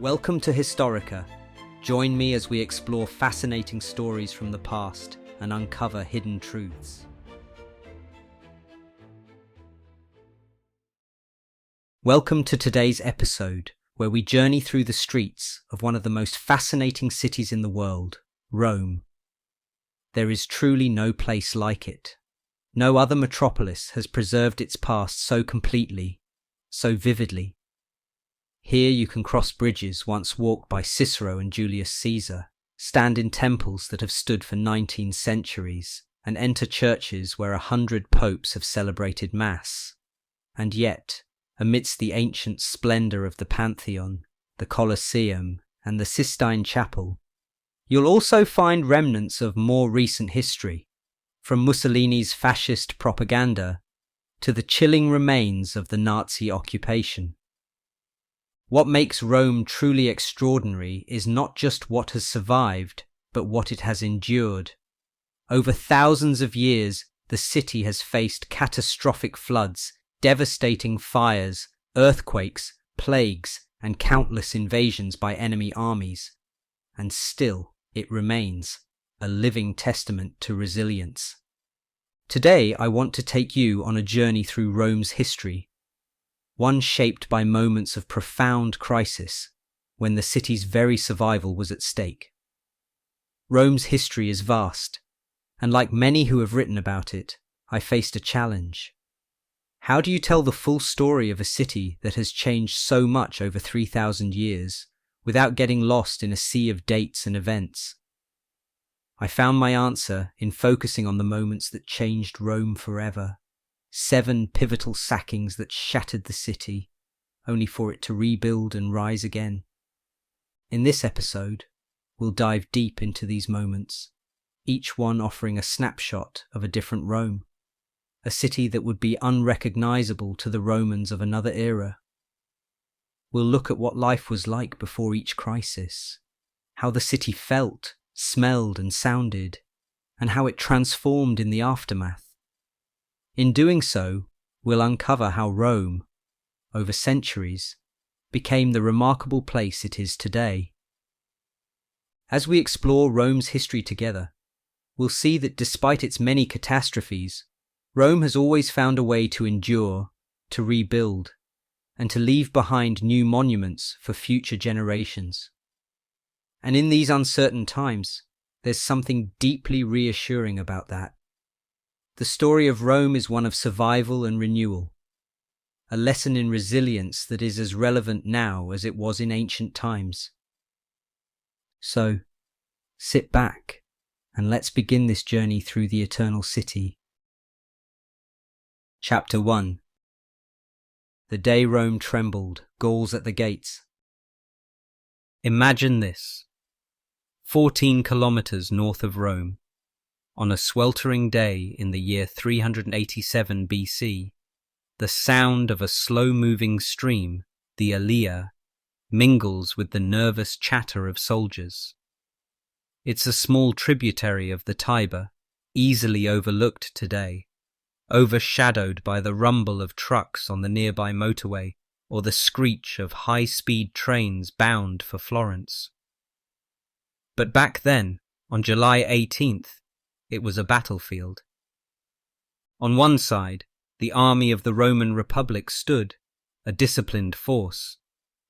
Welcome to Historica. Join me as we explore fascinating stories from the past and uncover hidden truths. Welcome to today's episode, where we journey through the streets of one of the most fascinating cities in the world, Rome. There is truly no place like it. No other metropolis has preserved its past so completely, so vividly. Here you can cross bridges once walked by Cicero and Julius Caesar, stand in temples that have stood for 19 centuries, and enter churches where 100 popes have celebrated Mass. And yet, amidst the ancient splendour of the Pantheon, the Colosseum, and the Sistine Chapel, you'll also find remnants of more recent history, from Mussolini's fascist propaganda to the chilling remains of the Nazi occupation. What makes Rome truly extraordinary is not just what has survived, but what it has endured. Over thousands of years, the city has faced catastrophic floods, devastating fires, earthquakes, plagues, and countless invasions by enemy armies. And still, it remains a living testament to resilience. Today, I want to take you on a journey through Rome's history, one shaped by moments of profound crisis when the city's very survival was at stake. Rome's history is vast, and like many who have written about it, I faced a challenge. How do you tell the full story of a city that has changed so much over 3,000 years without getting lost in a sea of dates and events? I found my answer in focusing on the moments that changed Rome forever. 7 pivotal sackings that shattered the city, only for it to rebuild and rise again. In this episode, we'll dive deep into these moments, each one offering a snapshot of a different Rome, a city that would be unrecognizable to the Romans of another era. We'll look at what life was like before each crisis, how the city felt, smelled, and sounded, and how it transformed in the aftermath. In doing so, we'll uncover how Rome, over centuries, became the remarkable place it is today. As we explore Rome's history together, we'll see that despite its many catastrophes, Rome has always found a way to endure, to rebuild, and to leave behind new monuments for future generations. And in these uncertain times, there's something deeply reassuring about that. The story of Rome is one of survival and renewal, a lesson in resilience that is as relevant now as it was in ancient times. So, sit back and let's begin this journey through the Eternal City. Chapter 1. The day Rome trembled, Gauls at the gates. Imagine this. 14 kilometers north of Rome, on a sweltering day in the year 387 BC, the sound of a slow-moving stream, the Allia, mingles with the nervous chatter of soldiers. It's a small tributary of the Tiber, easily overlooked today, overshadowed by the rumble of trucks on the nearby motorway or the screech of high-speed trains bound for Florence. But back then, on July 18th, it was a battlefield. On one side, the army of the Roman Republic stood, a disciplined force,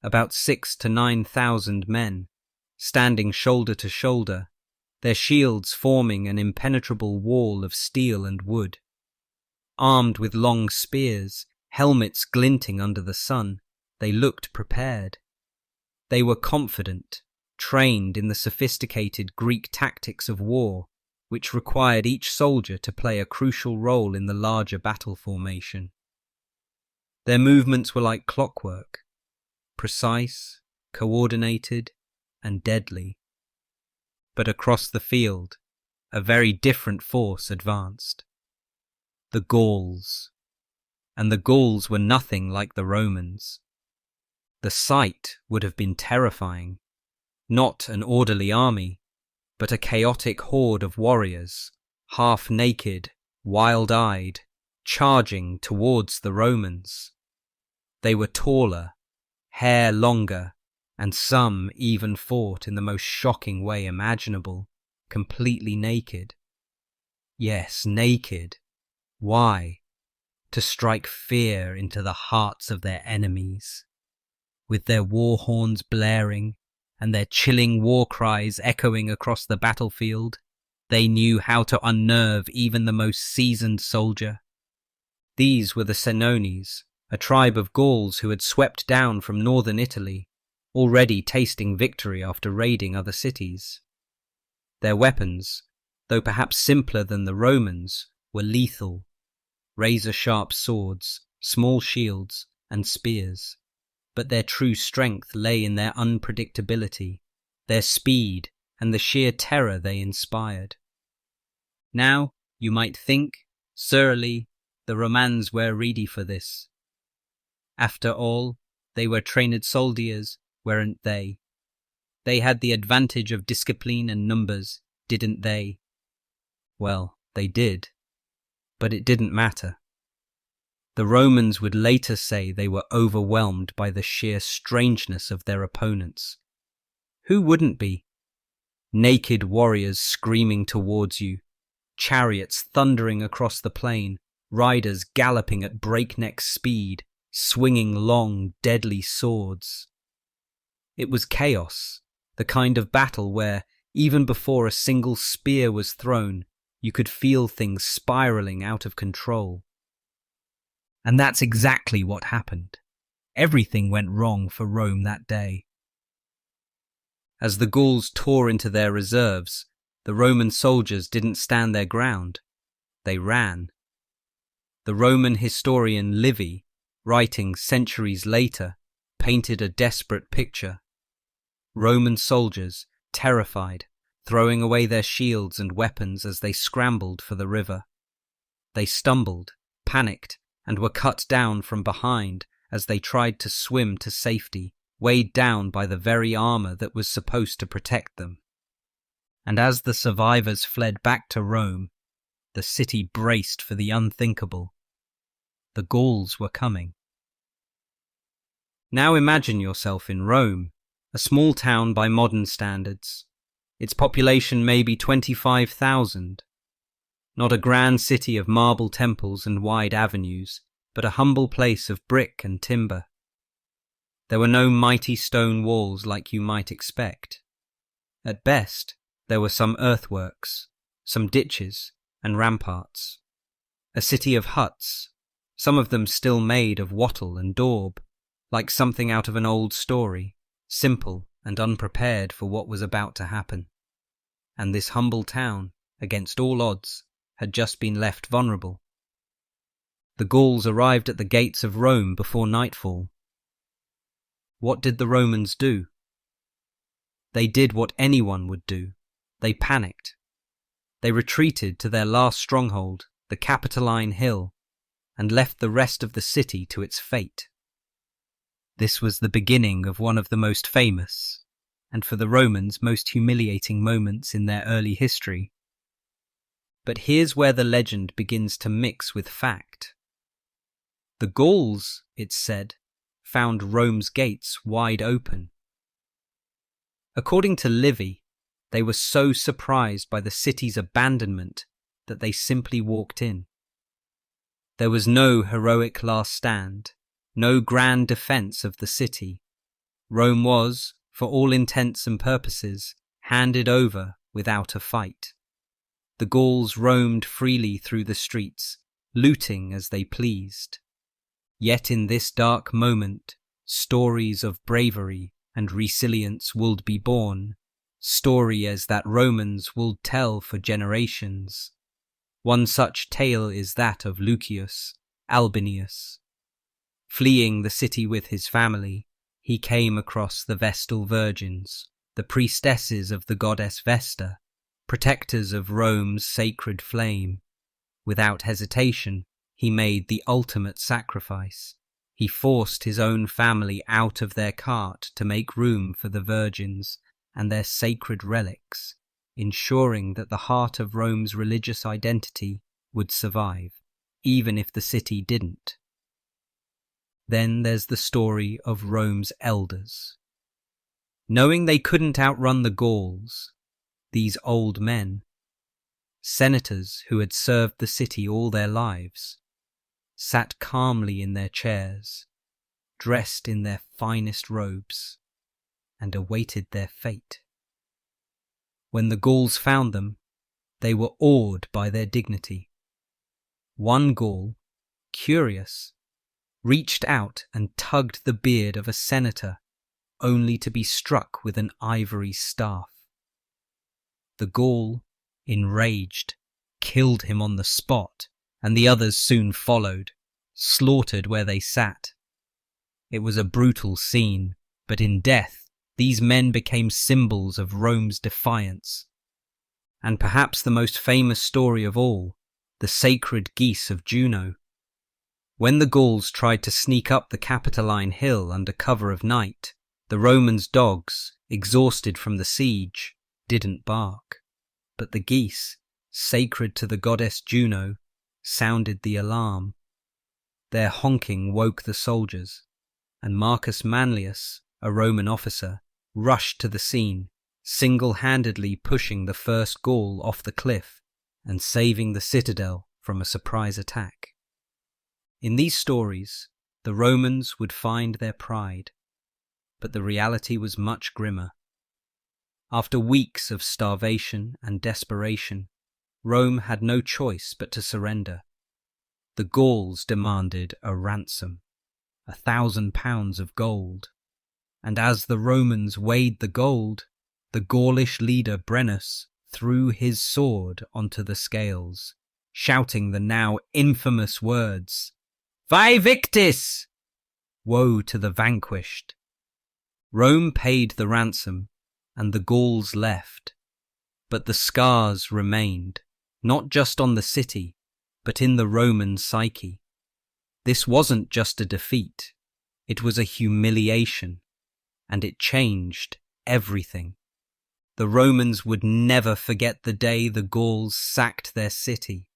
about 6,000 to 9,000 men, standing shoulder to shoulder, their shields forming an impenetrable wall of steel and wood. Armed with long spears, helmets glinting under the sun, they looked prepared. They were confident, trained in the sophisticated Greek tactics of war, which required each soldier to play a crucial role in the larger battle formation. Their movements were like clockwork, precise, coordinated, and deadly. But across the field, a very different force advanced. The Gauls. And the Gauls were nothing like the Romans. The sight would have been terrifying. Not an orderly army, but a chaotic horde of warriors, half-naked, wild-eyed, charging towards the Romans. They were taller, hair longer, and some even fought in the most shocking way imaginable, completely naked. Yes, naked. Why? To strike fear into the hearts of their enemies. With their war horns blaring and their chilling war cries echoing across the battlefield, they knew how to unnerve even the most seasoned soldier. These were the Senones, a tribe of Gauls who had swept down from northern Italy, already tasting victory after raiding other cities. Their weapons, though perhaps simpler than the Romans, were lethal: razor-sharp swords, small shields, and spears. But their true strength lay in their unpredictability, their speed, and the sheer terror they inspired. Now, you might think, surely, the Romans were ready for this. After all, they were trained soldiers, weren't they? They had the advantage of discipline and numbers, didn't they? Well, they did. But it didn't matter. The Romans would later say they were overwhelmed by the sheer strangeness of their opponents. Who wouldn't be? Naked warriors screaming towards you, chariots thundering across the plain, riders galloping at breakneck speed, swinging long, deadly swords. It was chaos, the kind of battle where, even before a single spear was thrown, you could feel things spiraling out of control. And that's exactly what happened. Everything went wrong for Rome that day. As the Gauls tore into their reserves, the Roman soldiers didn't stand their ground. They ran. The Roman historian Livy, writing centuries later, painted a desperate picture. Roman soldiers, terrified, throwing away their shields and weapons as they scrambled for the river. They stumbled, panicked, and were cut down from behind as they tried to swim to safety, weighed down by the very armor that was supposed to protect them. And as the survivors fled back to Rome, the city braced for the unthinkable. The Gauls were coming. Now imagine yourself in Rome, a small town by modern standards. Its population may be 25,000. Not a grand city of marble temples and wide avenues, but a humble place of brick and timber. There were no mighty stone walls like you might expect. At best, there were some earthworks, some ditches and ramparts. A city of huts, some of them still made of wattle and daub, like something out of an old story, simple and unprepared for what was about to happen. And this humble town, against all odds, had just been left vulnerable. The Gauls arrived at the gates of Rome before nightfall. What did the Romans do? They did what anyone would do. They panicked. They retreated to their last stronghold, the Capitoline Hill, and left the rest of the city to its fate. This was the beginning of one of the most famous, and for the Romans most humiliating moments in their early history. But here's where the legend begins to mix with fact. The Gauls, it's said, found Rome's gates wide open. According to Livy, they were so surprised by the city's abandonment that they simply walked in. There was no heroic last stand, no grand defense of the city. Rome was, for all intents and purposes, handed over without a fight. The Gauls roamed freely through the streets, looting as they pleased. Yet in this dark moment, stories of bravery and resilience would be born, stories that Romans would tell for generations. One such tale is that of Lucius Albinus. Fleeing the city with his family, he came across the Vestal Virgins, the priestesses of the goddess Vesta, protectors of Rome's sacred flame. Without hesitation, he made the ultimate sacrifice. He forced his own family out of their cart to make room for the virgins and their sacred relics, ensuring that the heart of Rome's religious identity would survive, even if the city didn't. Then there's the story of Rome's elders. Knowing they couldn't outrun the Gauls, these old men, senators who had served the city all their lives, sat calmly in their chairs, dressed in their finest robes, and awaited their fate. When the Gauls found them, they were awed by their dignity. One Gaul, curious, reached out and tugged the beard of a senator, only to be struck with an ivory staff. The Gaul, enraged, killed him on the spot, and the others soon followed, slaughtered where they sat. It was a brutal scene, but in death, these men became symbols of Rome's defiance. And perhaps the most famous story of all, the sacred geese of Juno. When the Gauls tried to sneak up the Capitoline hill under cover of night, the Romans' dogs, exhausted from the siege, didn't bark. But the geese, sacred to the goddess Juno, sounded the alarm. Their honking woke the soldiers, and Marcus Manlius, a Roman officer, rushed to the scene, single-handedly pushing the first Gaul off the cliff and saving the citadel from a surprise attack. In these stories, the Romans would find their pride, but the reality was much grimmer. After weeks of starvation and desperation, Rome had no choice but to surrender. The Gauls demanded a ransom, 1,000 pounds of gold, and as the Romans weighed the gold, the Gaulish leader Brennus threw his sword onto the scales, shouting the now infamous words, "Vae victis!" Woe to the vanquished! Rome paid the ransom, and the Gauls left, but the scars remained, not just on the city, but in the Roman psyche. This wasn't just a defeat, it was a humiliation, and it changed everything. The Romans would never forget the day the Gauls sacked their city.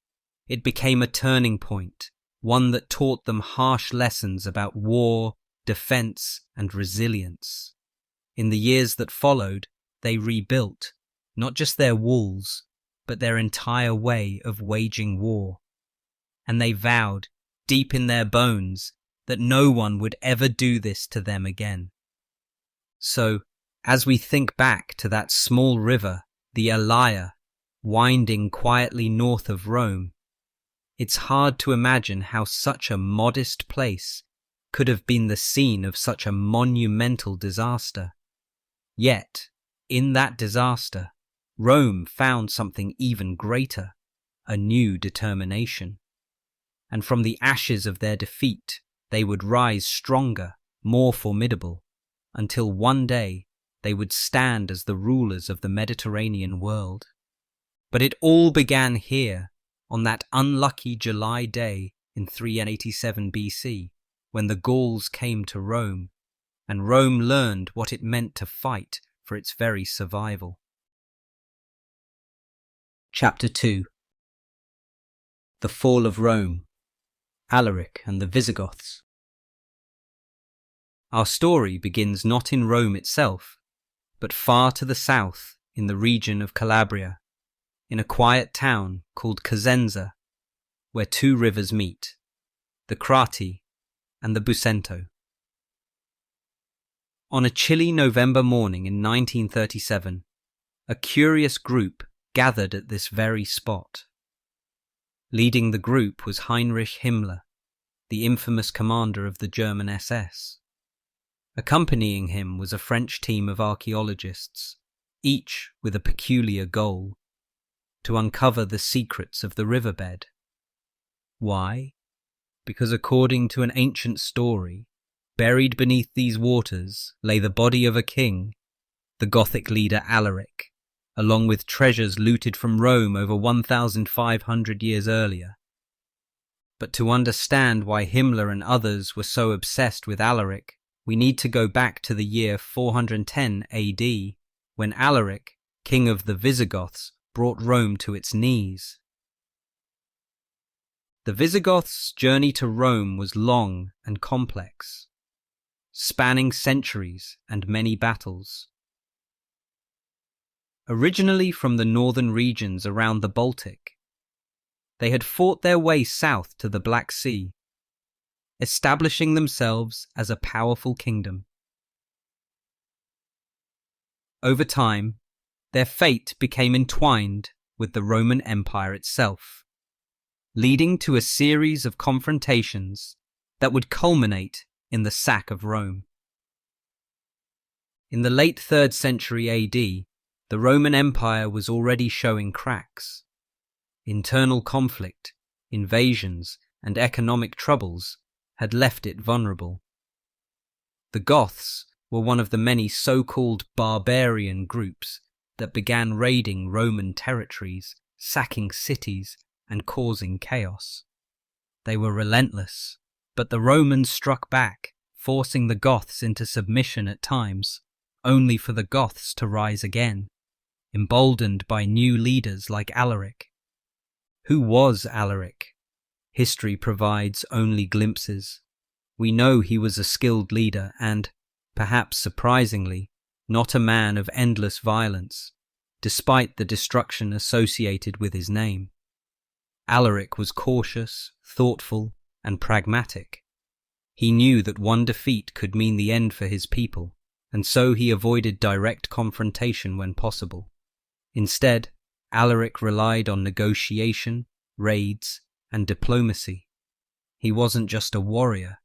It became a turning point, one that taught them harsh lessons about war, defense, and resilience. In the years that followed, they rebuilt, not just their walls, but their entire way of waging war. And they vowed, deep in their bones, that no one would ever do this to them again. So, as we think back to that small river, the Allier, winding quietly north of Rome, it's hard to imagine how such a modest place could have been the scene of such a monumental disaster. Yet, in that disaster, Rome found something even greater, a new determination. And from the ashes of their defeat, they would rise stronger, more formidable, until one day they would stand as the rulers of the Mediterranean world. But it all began here, on that unlucky July day in 387 BC, when the Gauls came to Rome, and Rome learned what it meant to fight for its very survival. Chapter 2. The Fall of Rome, Alaric and the Visigoths. Our story begins not in Rome itself, but far to the south in the region of Calabria, in a quiet town called Cosenza, where two rivers meet, the Crati and the Busento. On a chilly November morning in 1937, a curious group gathered at this very spot. Leading the group was Heinrich Himmler, the infamous commander of the German SS. Accompanying him was a French team of archaeologists, each with a peculiar goal: to uncover the secrets of the riverbed. Why? Because according to an ancient story, buried beneath these waters lay the body of a king, the Gothic leader Alaric, along with treasures looted from Rome over 1,500 years earlier. But to understand why Himmler and others were so obsessed with Alaric, we need to go back to the year 410 AD, when Alaric, king of the Visigoths, brought Rome to its knees. The Visigoths' journey to Rome was long and complex, spanning centuries and many battles. originally from the northern regions around the Baltic. They had fought their way south to the Black Sea, establishing themselves as a powerful kingdom. Over time, their fate became entwined with the Roman Empire itself, leading to a series of confrontations that would culminate in the sack of Rome. In the late 3rd century AD, the Roman Empire was already showing cracks. Internal conflict, invasions, and economic troubles had left it vulnerable. The Goths were one of the many so-called barbarian groups that began raiding Roman territories, sacking cities, and causing chaos. They were relentless, but the Romans struck back, forcing the Goths into submission at times, only for the Goths to rise again, emboldened by new leaders like Alaric. Who was Alaric? History provides only glimpses. We know he was a skilled leader and, perhaps surprisingly, not a man of endless violence, despite the destruction associated with his name. Alaric was cautious, thoughtful, and pragmatic. He knew that one defeat could mean the end for his people, and so he avoided direct confrontation when possible. Instead, Alaric relied on negotiation, raids, and diplomacy. He wasn't just a warrior,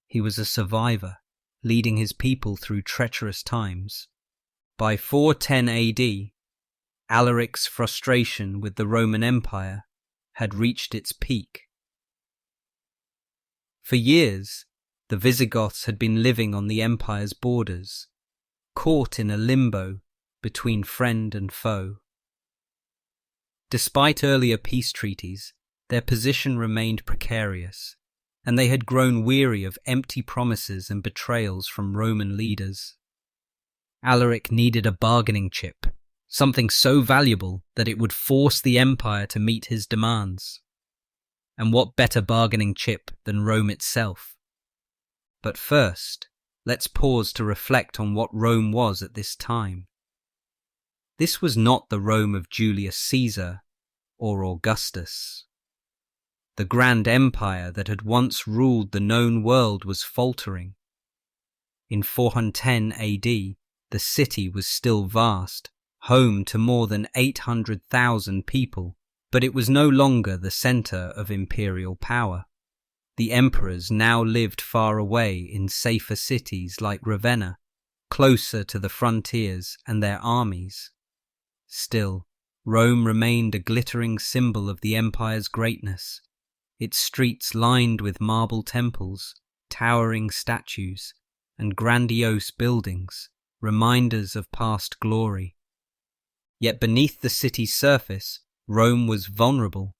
he was a survivor, leading his people through treacherous times. By 410 AD, Alaric's frustration with the Roman Empire had reached its peak. For years, the Visigoths had been living on the empire's borders, caught in a limbo between friend and foe. Despite earlier peace treaties, their position remained precarious, and they had grown weary of empty promises and betrayals from Roman leaders. Alaric needed a bargaining chip, something so valuable that it would force the empire to meet his demands. And what better bargaining chip than Rome itself? But first, let's pause to reflect on what Rome was at this time. This was not the Rome of Julius Caesar or Augustus. The grand empire that had once ruled the known world was faltering. In 410 AD, the city was still vast, home to more than 800,000 people, but it was no longer the center of imperial power. The emperors now lived far away in safer cities like Ravenna, closer to the frontiers and their armies. Still, Rome remained a glittering symbol of the empire's greatness, its streets lined with marble temples, towering statues, and grandiose buildings, reminders of past glory. Yet beneath the city's surface, Rome was vulnerable.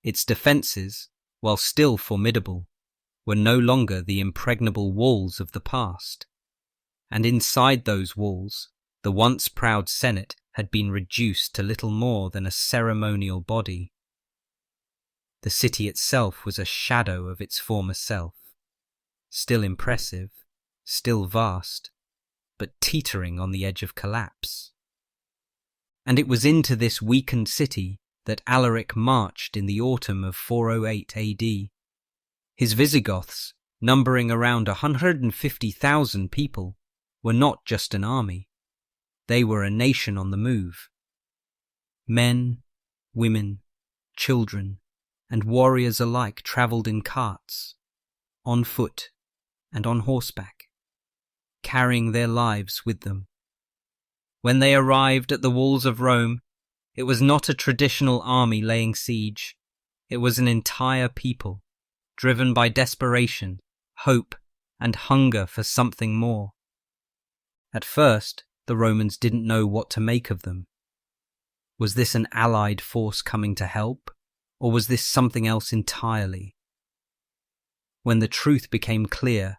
Its defences, while still formidable, were no longer the impregnable walls of the past. And inside those walls, the once proud Senate had been reduced to little more than a ceremonial body. The city itself was a shadow of its former self, still impressive, still vast, but teetering on the edge of collapse. And it was into this weakened city that Alaric marched in the autumn of 408 AD. His Visigoths, numbering around 150,000 people, were not just an army. They were a nation on the move. Men, women, children, and warriors alike travelled in carts, on foot, and on horseback, carrying their lives with them. When they arrived at the walls of Rome, it was not a traditional army laying siege. It was an entire people, driven by desperation, hope, and hunger for something more. At first, the Romans didn't know what to make of them. Was this an allied force coming to help, or was this something else entirely? When the truth became clear,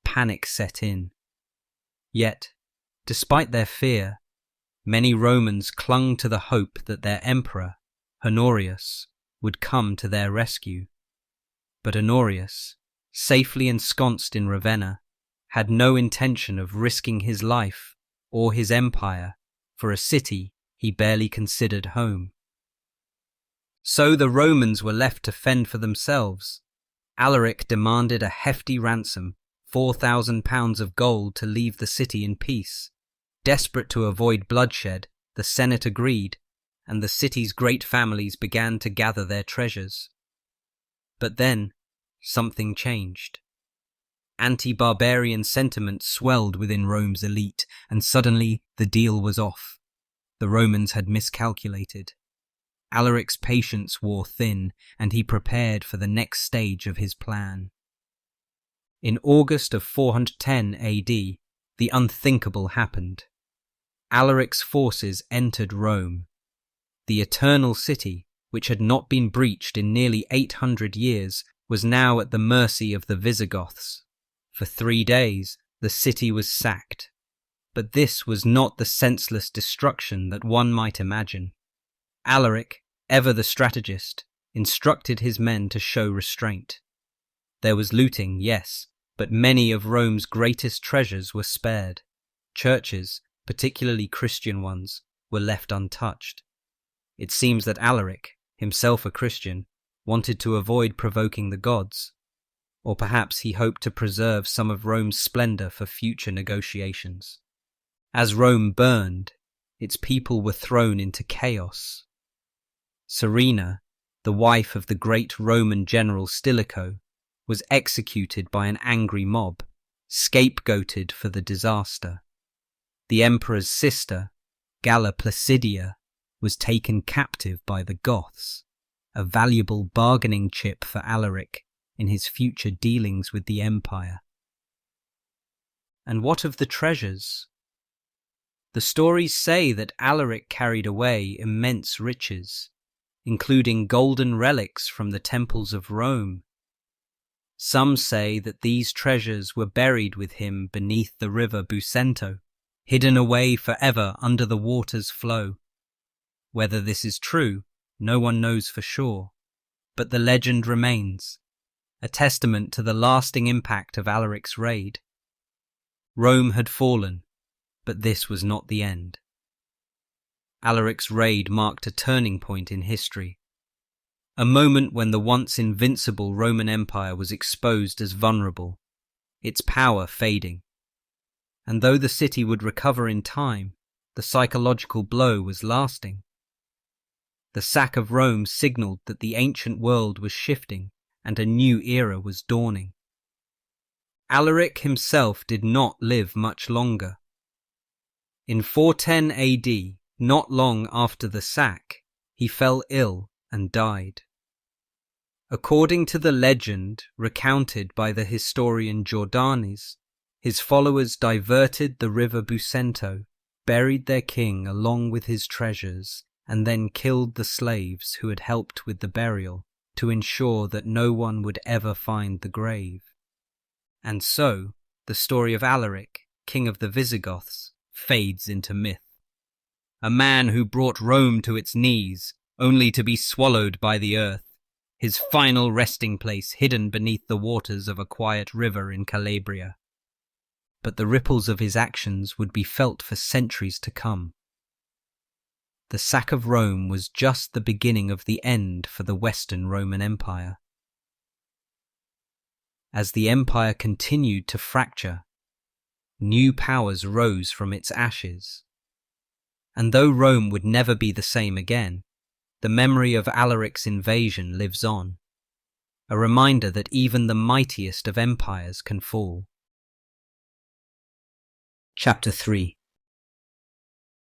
panic set in. Yet, despite their fear, many Romans clung to the hope that their emperor, Honorius, would come to their rescue. But Honorius, safely ensconced in Ravenna, had no intention of risking his life or his empire for a city he barely considered home. So the Romans were left to fend for themselves. Alaric demanded a hefty ransom, 4,000 pounds of gold, to leave the city in peace. Desperate to avoid bloodshed, the Senate agreed, and the city's great families began to gather their treasures. But then, something changed. Anti-barbarian sentiment swelled within Rome's elite, and suddenly the deal was off. The Romans had miscalculated. Alaric's patience wore thin, and he prepared for the next stage of his plan. In August of 410 AD, the unthinkable happened. Alaric's forces entered Rome. The eternal city, which had not been breached in nearly 800 years, was now at the mercy of the Visigoths. For 3 days, the city was sacked. But this was not the senseless destruction that one might imagine. Alaric, ever the strategist, instructed his men to show restraint. There was looting, yes, but many of Rome's greatest treasures were spared. Churches, particularly Christian ones, were left untouched. It seems that Alaric, himself a Christian, wanted to avoid provoking the gods, or perhaps he hoped to preserve some of Rome's splendor for future negotiations. As Rome burned, its people were thrown into chaos. Serena, the wife of the great Roman general Stilicho, was executed by an angry mob, scapegoated for the disaster. The emperor's sister, Galla Placidia, was taken captive by the Goths, a valuable bargaining chip for Alaric in his future dealings with the empire. And what of the treasures? The stories say that Alaric carried away immense riches, including golden relics from the temples of Rome. Some say that these treasures were buried with him beneath the river Busento, hidden away forever under the water's flow. Whether this is true, no one knows for sure, but the legend remains, a testament to the lasting impact of Alaric's raid. Rome had fallen, but this was not the end. Alaric's raid marked a turning point in history, a moment when the once invincible Roman Empire was exposed as vulnerable, its power fading. And though the city would recover in time, the psychological blow was lasting. The sack of Rome signaled that the ancient world was shifting and a new era was dawning. Alaric himself did not live much longer. In 410 AD, not long after the sack, he fell ill and died. According to the legend recounted by the historian Jordanes, his followers diverted the river Busento, buried their king along with his treasures, and then killed the slaves who had helped with the burial to ensure that no one would ever find the grave. And so, the story of Alaric, king of the Visigoths, fades into myth. A man who brought Rome to its knees, only to be swallowed by the earth, his final resting place hidden beneath the waters of a quiet river in Calabria. But the ripples of his actions would be felt for centuries to come. The sack of Rome was just the beginning of the end for the Western Roman Empire. As the empire continued to fracture, new powers rose from its ashes. And though Rome would never be the same again, the memory of Alaric's invasion lives on, a reminder that even the mightiest of empires can fall. Chapter 3.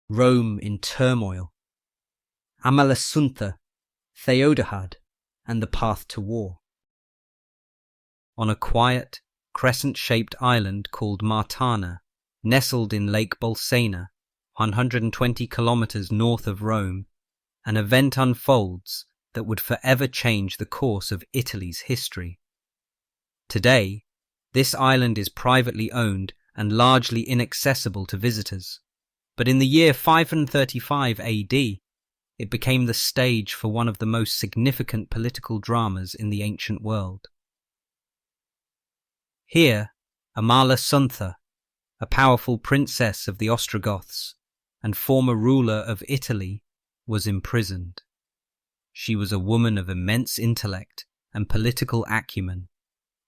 Rome in turmoil. Amalasuntha, Theodohad, and the path to war. On a quiet, crescent-shaped island called Martana, nestled in Lake Bolsena, 120 kilometers north of Rome, an event unfolds that would forever change the course of Italy's history. Today, this island is privately owned and largely inaccessible to visitors, but in the year 535 AD, it became the stage for one of the most significant political dramas in the ancient world. Here, Amalasuntha, a powerful princess of the Ostrogoths, and former ruler of Italy, was imprisoned. She was a woman of immense intellect and political acumen,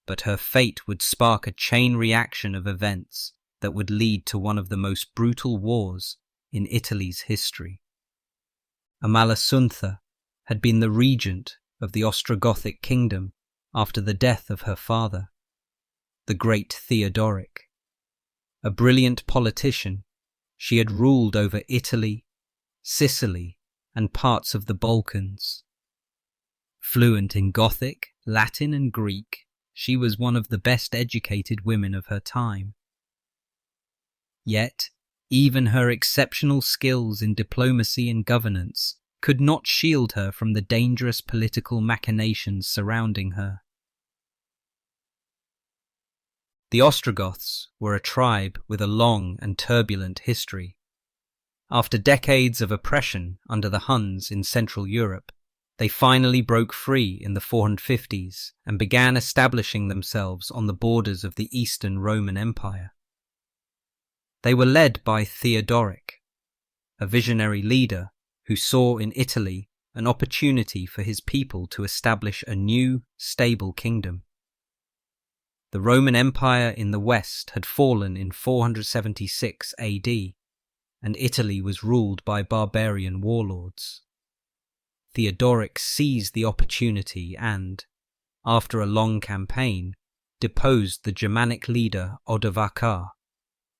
but her fate would spark a chain reaction of events that would lead to one of the most brutal wars in Italy's history. Amalasuntha had been the regent of the Ostrogothic kingdom after the death of her father, the great Theodoric. A brilliant politician, she had ruled over Italy, Sicily, and parts of the Balkans. Fluent in Gothic, Latin, and Greek, she was one of the best educated women of her time. Yet, even her exceptional skills in diplomacy and governance could not shield her from the dangerous political machinations surrounding her. The Ostrogoths were a tribe with a long and turbulent history. After decades of oppression under the Huns in Central Europe, they finally broke free in the 450s and began establishing themselves on the borders of the Eastern Roman Empire. They were led by Theodoric, a visionary leader who saw in Italy an opportunity for his people to establish a new, stable kingdom. The Roman Empire in the west had fallen in 476 AD, and Italy was ruled by barbarian warlords. Theodoric seized the opportunity and, after a long campaign, deposed the Germanic leader Odovacar,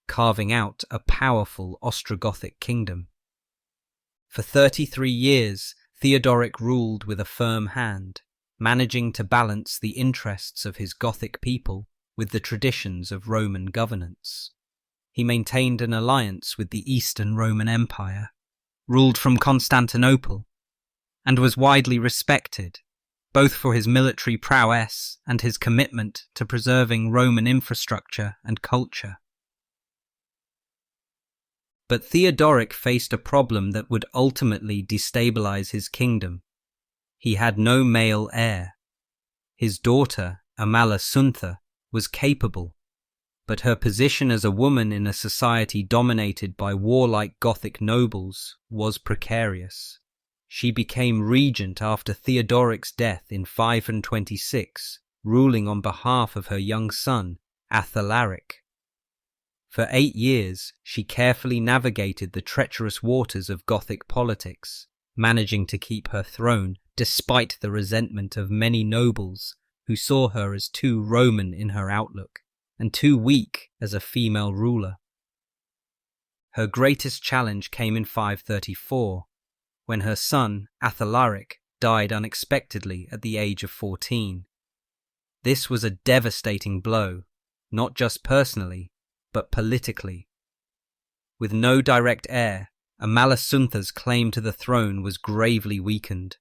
carving out a powerful Ostrogothic kingdom. For 33 years, Theodoric ruled with a firm hand, managing to balance the interests of his Gothic people with the traditions of Roman governance. He maintained an alliance with the Eastern Roman Empire, ruled from Constantinople, and was widely respected, both for his military prowess and his commitment to preserving Roman infrastructure and culture. But Theodoric faced a problem that would ultimately destabilize his kingdom. He had no male heir. His daughter, Amalasuntha, was capable, but her position as a woman in a society dominated by warlike Gothic nobles was precarious. She became regent after Theodoric's death in 526, ruling on behalf of her young son, Alaric. For 8 years, she carefully navigated the treacherous waters of Gothic politics, managing to keep her throne despite the resentment of many nobles who saw her as too Roman in her outlook and too weak as a female ruler. Her greatest challenge came in 534, when her son, Alaric, died unexpectedly at the age of 14. This was a devastating blow, not just personally, but politically. With no direct heir, Amalasuntha's claim to the throne was gravely weakened.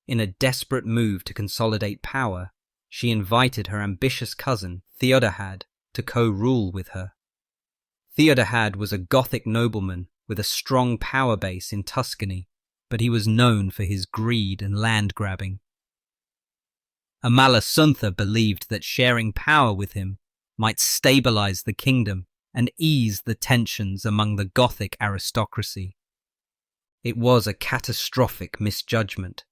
In a desperate move to consolidate power, she invited her ambitious cousin, Theodohad, to co-rule with her. Theodohad was a Gothic nobleman with a strong power base in Tuscany, but he was known for his greed and land grabbing. Amalasuntha believed that sharing power with him might stabilize the kingdom and ease the tensions among the Gothic aristocracy. It was a catastrophic misjudgment.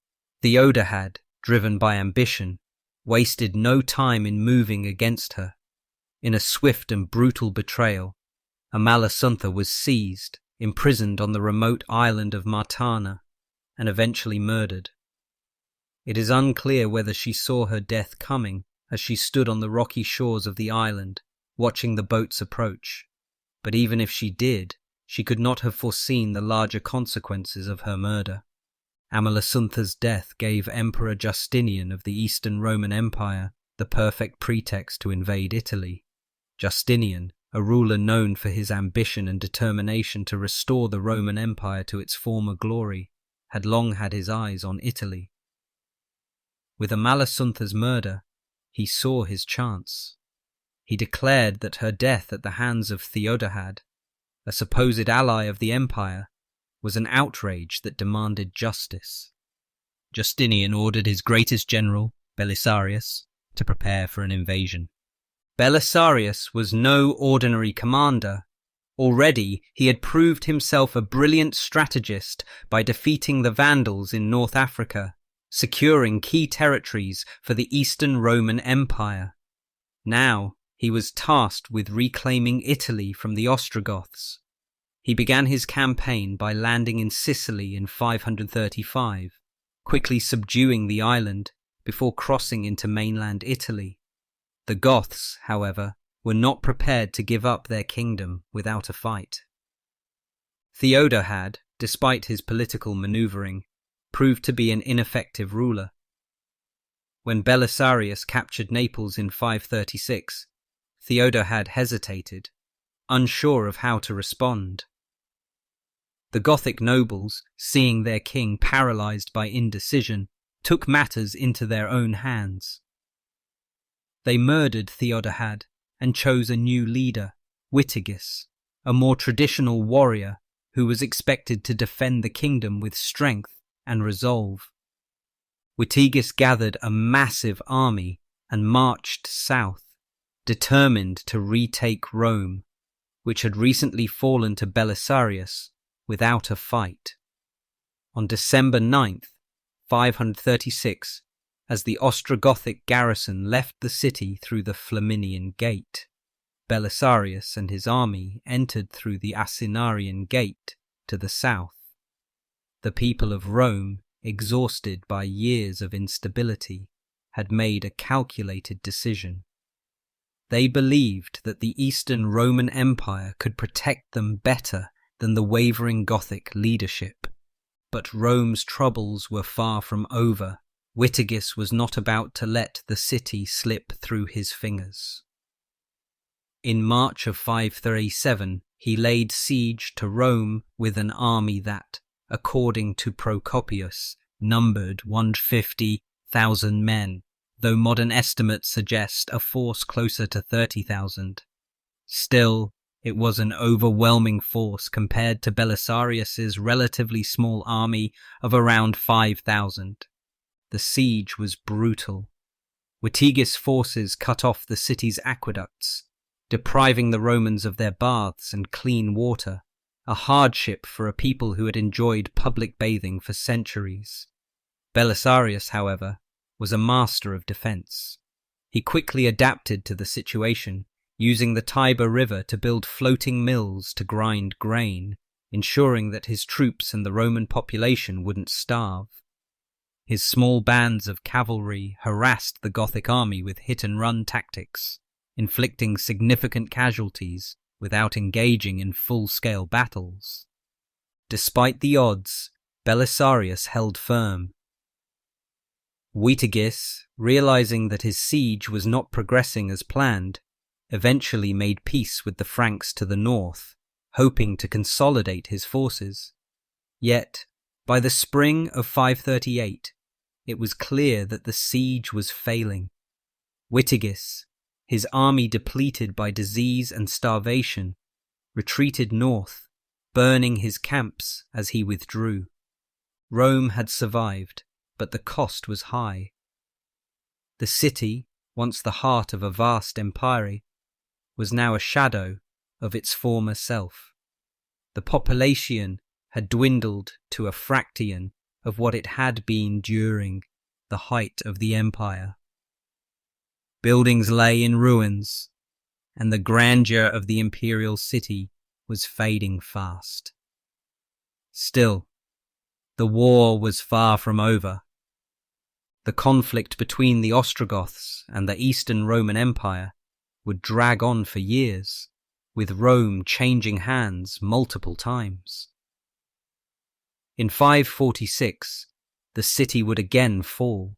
Theodohad, driven by ambition, wasted no time in moving against her. In a swift and brutal betrayal, Amalasuntha was seized, imprisoned on the remote island of Martana, and eventually murdered. It is unclear whether she saw her death coming as she stood on the rocky shores of the island, watching the boats approach. But even if she did, she could not have foreseen the larger consequences of her murder. Amalasuntha's death gave Emperor Justinian of the Eastern Roman Empire the perfect pretext to invade Italy. Justinian, a ruler known for his ambition and determination to restore the Roman Empire to its former glory, had long had his eyes on Italy. With Amalasuntha's murder, he saw his chance. He declared that her death at the hands of Theodohad, a supposed ally of the empire, was an outrage that demanded justice. Justinian ordered his greatest general, Belisarius, to prepare for an invasion. Belisarius was no ordinary commander, Already he had proved himself a brilliant strategist by defeating the Vandals in North Africa, securing key territories for the Eastern Roman Empire. Now he was tasked with reclaiming Italy from the Ostrogoths. He began his campaign by landing in Sicily in 535, quickly subduing the island before crossing into mainland Italy. The Goths, however, were not prepared to give up their kingdom without a fight. Theodohad, despite his political maneuvering, proved to be an ineffective ruler. When Belisarius captured Naples in 536, Theodohad hesitated, unsure of how to respond. The Gothic nobles, seeing their king paralyzed by indecision, took matters into their own hands. They murdered Theodohad and chose a new leader, Witigis, a more traditional warrior who was expected to defend the kingdom with strength and resolve. Witigis gathered a massive army and marched south, determined to retake Rome, which had recently fallen to Belisarius without a fight. On December 9th, 536, as the Ostrogothic garrison left the city through the Flaminian Gate, Belisarius and his army entered through the Asinarian Gate to the south. The people of Rome, exhausted by years of instability, had made a calculated decision. They believed that the Eastern Roman Empire could protect them better than the wavering Gothic leadership. But Rome's troubles were far from over. Witigis was not about to let the city slip through his fingers. In March of 537, he laid siege to Rome with an army that, according to Procopius, numbered 150,000 men, though modern estimates suggest a force closer to 30,000. Still, it was an overwhelming force compared to Belisarius's relatively small army of around 5,000. The siege was brutal. Witigis' forces cut off the city's aqueducts, depriving the Romans of their baths and clean water, a hardship for a people who had enjoyed public bathing for centuries. Belisarius, however, was a master of defense. He quickly adapted to the situation, using the Tiber River to build floating mills to grind grain, ensuring that his troops and the Roman population wouldn't starve. His small bands of cavalry harassed the Gothic army with hit-and-run tactics, inflicting significant casualties without engaging in full-scale battles. Despite the odds, Belisarius held firm. Witigis, realizing that his siege was not progressing as planned, eventually made peace with the Franks to the north, hoping to consolidate his forces. Yet, by the spring of 538, it was clear that the siege was failing. Witigis, his army depleted by disease and starvation, retreated north, burning his camps as he withdrew. Rome had survived, but the cost was high. The city, once the heart of a vast empire, was now a shadow of its former self. The population had dwindled to a fraction of what it had been during the height of the empire. Buildings lay in ruins, and the grandeur of the imperial city was fading fast. Still, the war was far from over. The conflict between the Ostrogoths and the Eastern Roman Empire would drag on for years, with Rome changing hands multiple times. In 546, the city would again fall,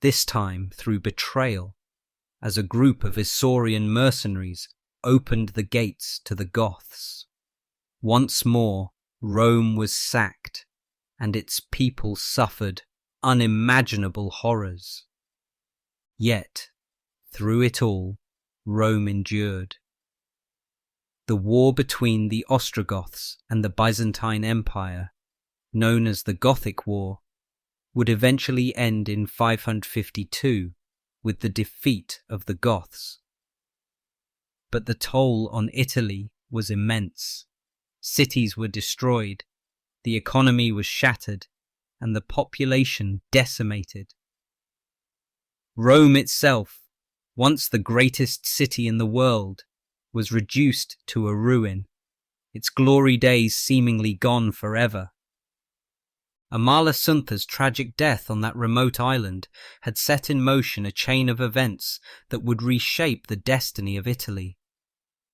this time through betrayal, as a group of Isaurian mercenaries opened the gates to the Goths. Once more, Rome was sacked, and its people suffered unimaginable horrors. Yet, through it all, Rome endured. The war between the Ostrogoths and the Byzantine Empire, known as the Gothic War, would eventually end in 552 with the defeat of the Goths. But the toll on Italy was immense. Cities were destroyed, the economy was shattered, and the population decimated. Rome itself, once the greatest city in the world, was reduced to a ruin, its glory days seemingly gone forever. Amalasuntha's tragic death on that remote island had set in motion a chain of events that would reshape the destiny of Italy.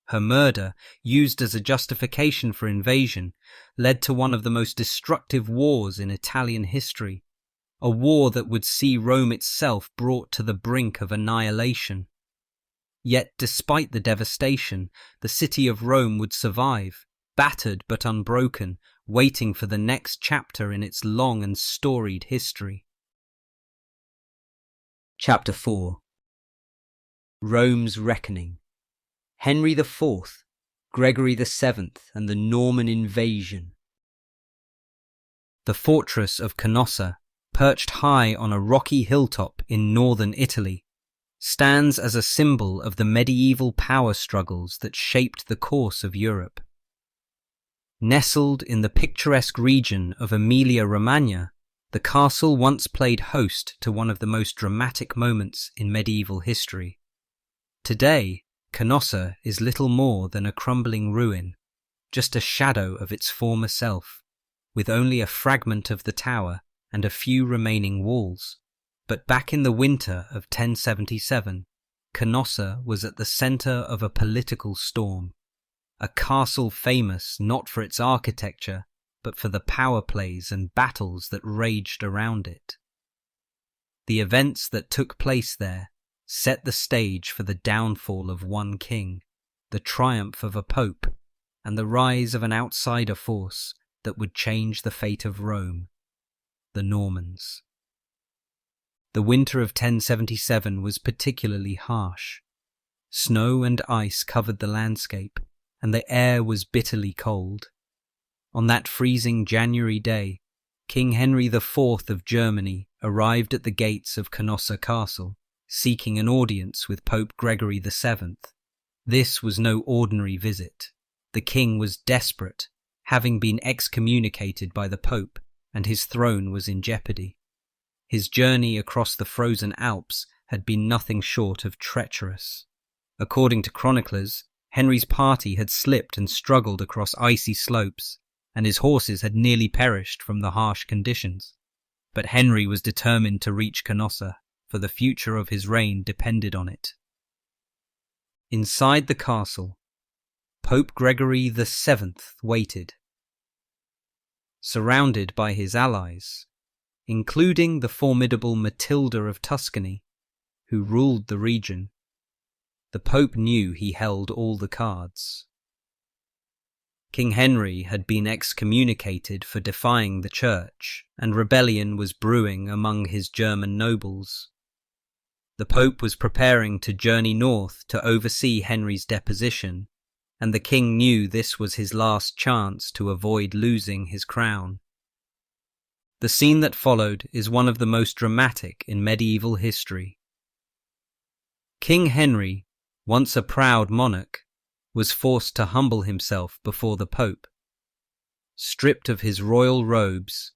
Her murder, used as a justification for invasion, led to one of the most destructive wars in Italian history, a war that would see Rome itself brought to the brink of annihilation. Yet, despite the devastation, the city of Rome would survive, battered but unbroken, waiting for the next chapter in its long and storied history. Chapter 4. Rome's Reckoning. Henry IV, Gregory VII, and the Norman Invasion. The fortress of Canossa, perched high on a rocky hilltop in northern Italy, stands as a symbol of the medieval power struggles that shaped the course of Europe. Nestled in the picturesque region of Emilia-Romagna, the castle once played host to one of the most dramatic moments in medieval history. Today, Canossa is little more than a crumbling ruin, just a shadow of its former self, with only a fragment of the tower and a few remaining walls. But back in the winter of 1077, Canossa was at the centre of a political storm, a castle famous not for its architecture, but for the power plays and battles that raged around it. The events that took place there set the stage for the downfall of one king, the triumph of a pope, and the rise of an outsider force that would change the fate of Rome, the Normans. The winter of 1077 was particularly harsh. Snow and ice covered the landscape, and the air was bitterly cold. On that freezing January day, King Henry IV of Germany arrived at the gates of Canossa Castle, seeking an audience with Pope Gregory VII. This was no ordinary visit. The king was desperate, having been excommunicated by the Pope, and his throne was in jeopardy. His journey across the frozen Alps had been nothing short of treacherous. According to chroniclers, Henry's party had slipped and struggled across icy slopes, and his horses had nearly perished from the harsh conditions. But Henry was determined to reach Canossa, for the future of his reign depended on it. Inside the castle, Pope Gregory VII waited. Surrounded by his allies, including the formidable Matilda of Tuscany, who ruled the region, the Pope knew he held all the cards. King Henry had been excommunicated for defying the church, and rebellion was brewing among his German nobles. The Pope was preparing to journey north to oversee Henry's deposition, and the king knew this was his last chance to avoid losing his crown. The scene that followed is one of the most dramatic in medieval history. King Henry, once a proud monarch, was forced to humble himself before the Pope. Stripped of his royal robes,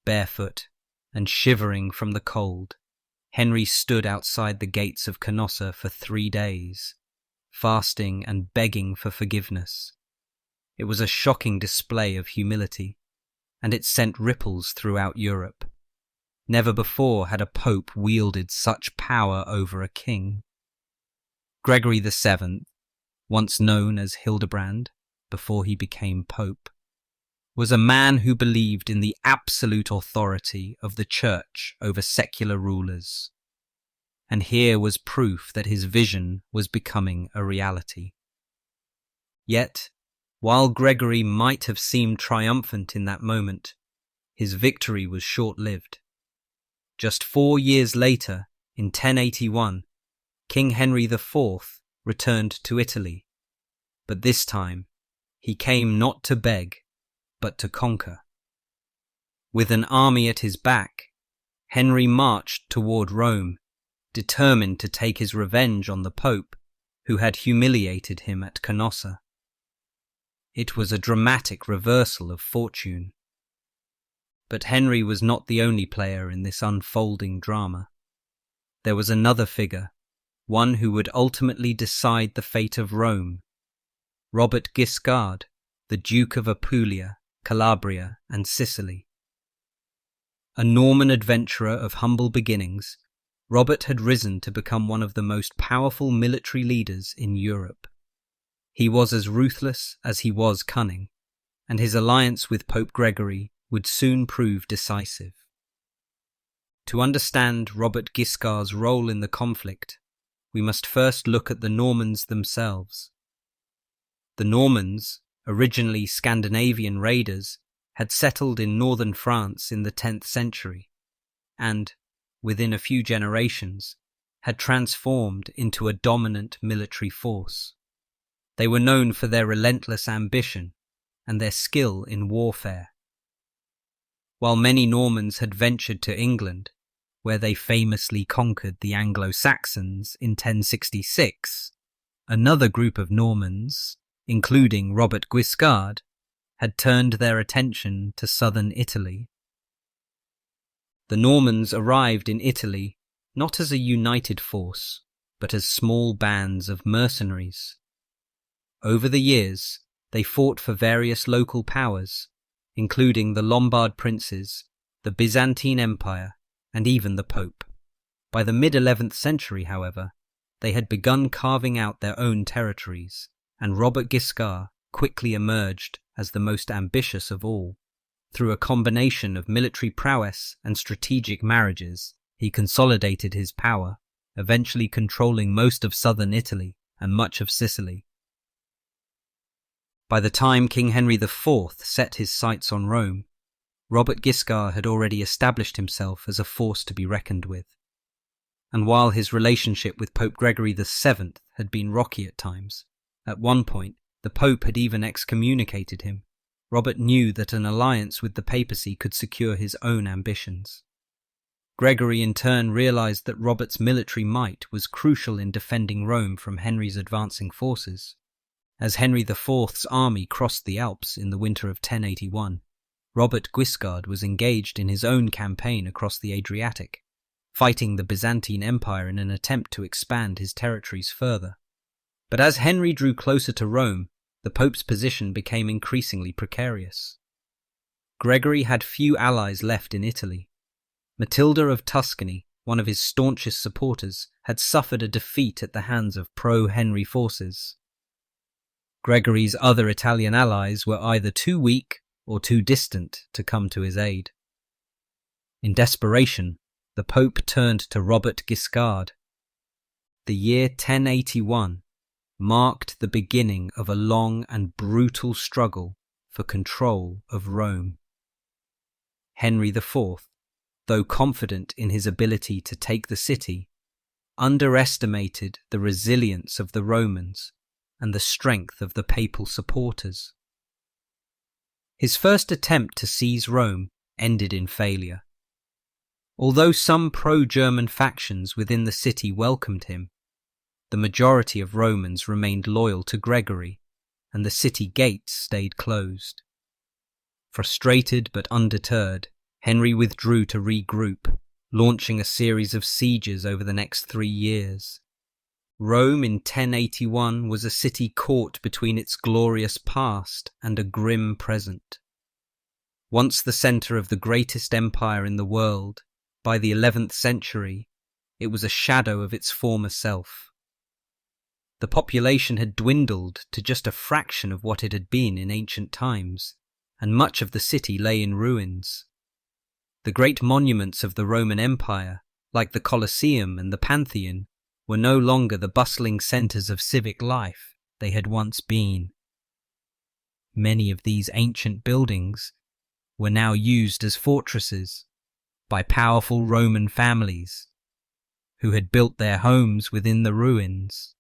barefoot, and shivering from the cold, Henry stood outside the gates of Canossa for 3 days, fasting and begging for forgiveness. It was a shocking display of humility, and it sent ripples throughout Europe. Never before had a pope wielded such power over a king. Gregory VII, once known as Hildebrand before he became pope, was a man who believed in the absolute authority of the church over secular rulers. And here was proof that his vision was becoming a reality. Yet, while Gregory might have seemed triumphant in that moment, his victory was short-lived. Just 4 years later, in 1081, King Henry IV returned to Italy, but this time he came not to beg, but to conquer. With an army at his back, Henry marched toward Rome, determined to take his revenge on the Pope, who had humiliated him at Canossa. It was a dramatic reversal of fortune. But Henry was not the only player in this unfolding drama. There was another figure, one who would ultimately decide the fate of Rome. Robert Guiscard, the Duke of Apulia, Calabria, and Sicily. A Norman adventurer of humble beginnings, Robert had risen to become one of the most powerful military leaders in Europe. He was as ruthless as he was cunning, and his alliance with Pope Gregory would soon prove decisive. To understand Robert Guiscard's role in the conflict, we must first look at the Normans themselves. The Normans, originally Scandinavian raiders, had settled in northern France in the 10th century, and, within a few generations, had transformed into a dominant military force. They were known for their relentless ambition and their skill in warfare. While many Normans had ventured to England, where they famously conquered the Anglo-Saxons in 1066, another group of Normans, including Robert Guiscard, had turned their attention to southern Italy. The Normans arrived in Italy not as a united force, but as small bands of mercenaries. Over the years, they fought for various local powers, including the Lombard princes, the Byzantine Empire, and even the Pope. By the mid-11th century, however, they had begun carving out their own territories, and Robert Guiscard quickly emerged as the most ambitious of all. Through a combination of military prowess and strategic marriages, he consolidated his power, eventually controlling most of southern Italy and much of Sicily. By the time King Henry IV set his sights on Rome, Robert Guiscard had already established himself as a force to be reckoned with. And while his relationship with Pope Gregory VII had been rocky at times, at one point the Pope had even excommunicated him, Robert knew that an alliance with the papacy could secure his own ambitions. Gregory in turn realized that Robert's military might was crucial in defending Rome from Henry's advancing forces. As Henry IV's army crossed the Alps in the winter of 1081, Robert Guiscard was engaged in his own campaign across the Adriatic, fighting the Byzantine Empire in an attempt to expand his territories further. But as Henry drew closer to Rome, the Pope's position became increasingly precarious. Gregory had few allies left in Italy. Matilda of Tuscany, one of his staunchest supporters, had suffered a defeat at the hands of pro-Henry forces. Gregory's other Italian allies were either too weak or too distant to come to his aid. In desperation, the Pope turned to Robert Guiscard. The year 1081 marked the beginning of a long and brutal struggle for control of Rome. Henry IV, though confident in his ability to take the city, underestimated the resilience of the Romans and the strength of the papal supporters. His first attempt to seize Rome ended in failure. Although some pro-German factions within the city welcomed him, the majority of Romans remained loyal to Gregory, and the city gates stayed closed. Frustrated but undeterred, Henry withdrew to regroup, launching a series of sieges over the next 3 years. Rome in 1081 was a city caught between its glorious past and a grim present. Once the centre of the greatest empire in the world, by the 11th century, it was a shadow of its former self. The population had dwindled to just a fraction of what it had been in ancient times, and much of the city lay in ruins. The great monuments of the Roman Empire, like the Colosseum and the Pantheon, were no longer the bustling centres of civic life they had once been. Many of these ancient buildings were now used as fortresses by powerful Roman families who had built their homes within the ruins.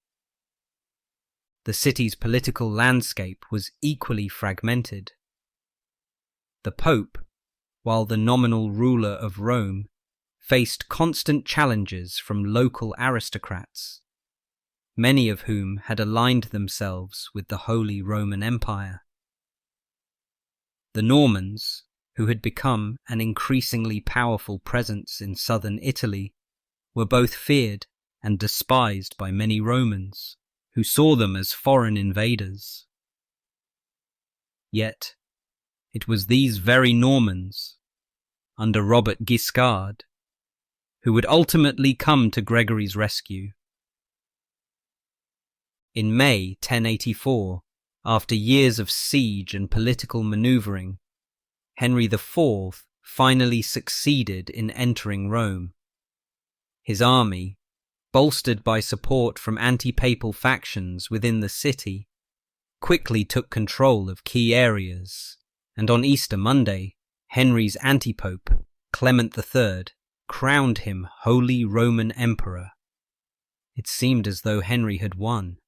The city's political landscape was equally fragmented. The Pope, while the nominal ruler of Rome, faced constant challenges from local aristocrats, many of whom had aligned themselves with the Holy Roman Empire. The Normans, who had become an increasingly powerful presence in southern Italy, were both feared and despised by many Romans, who saw them as foreign invaders. Yet, it was these very Normans, under Robert Guiscard, who would ultimately come to Gregory's rescue. In May 1084, after years of siege and political manoeuvring, Henry IV finally succeeded in entering Rome. His army, bolstered by support from anti-papal factions within the city, quickly took control of key areas, and on Easter Monday, Henry's antipope, Clement III, crowned him Holy Roman Emperor. It seemed as though Henry had won.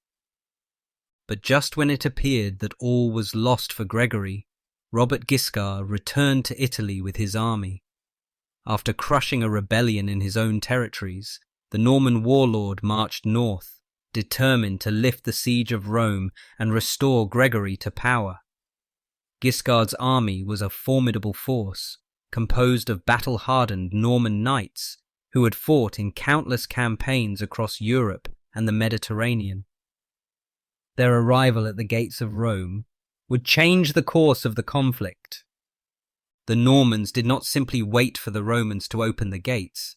But just when it appeared that all was lost for Gregory, Robert Guiscard returned to Italy with his army. After crushing a rebellion in his own territories, the Norman warlord marched north, determined to lift the siege of Rome and restore Gregory to power. Guiscard's army was a formidable force, composed of battle-hardened Norman knights who had fought in countless campaigns across Europe and the Mediterranean. Their arrival at the gates of Rome would change the course of the conflict. The Normans did not simply wait for the Romans to open the gates,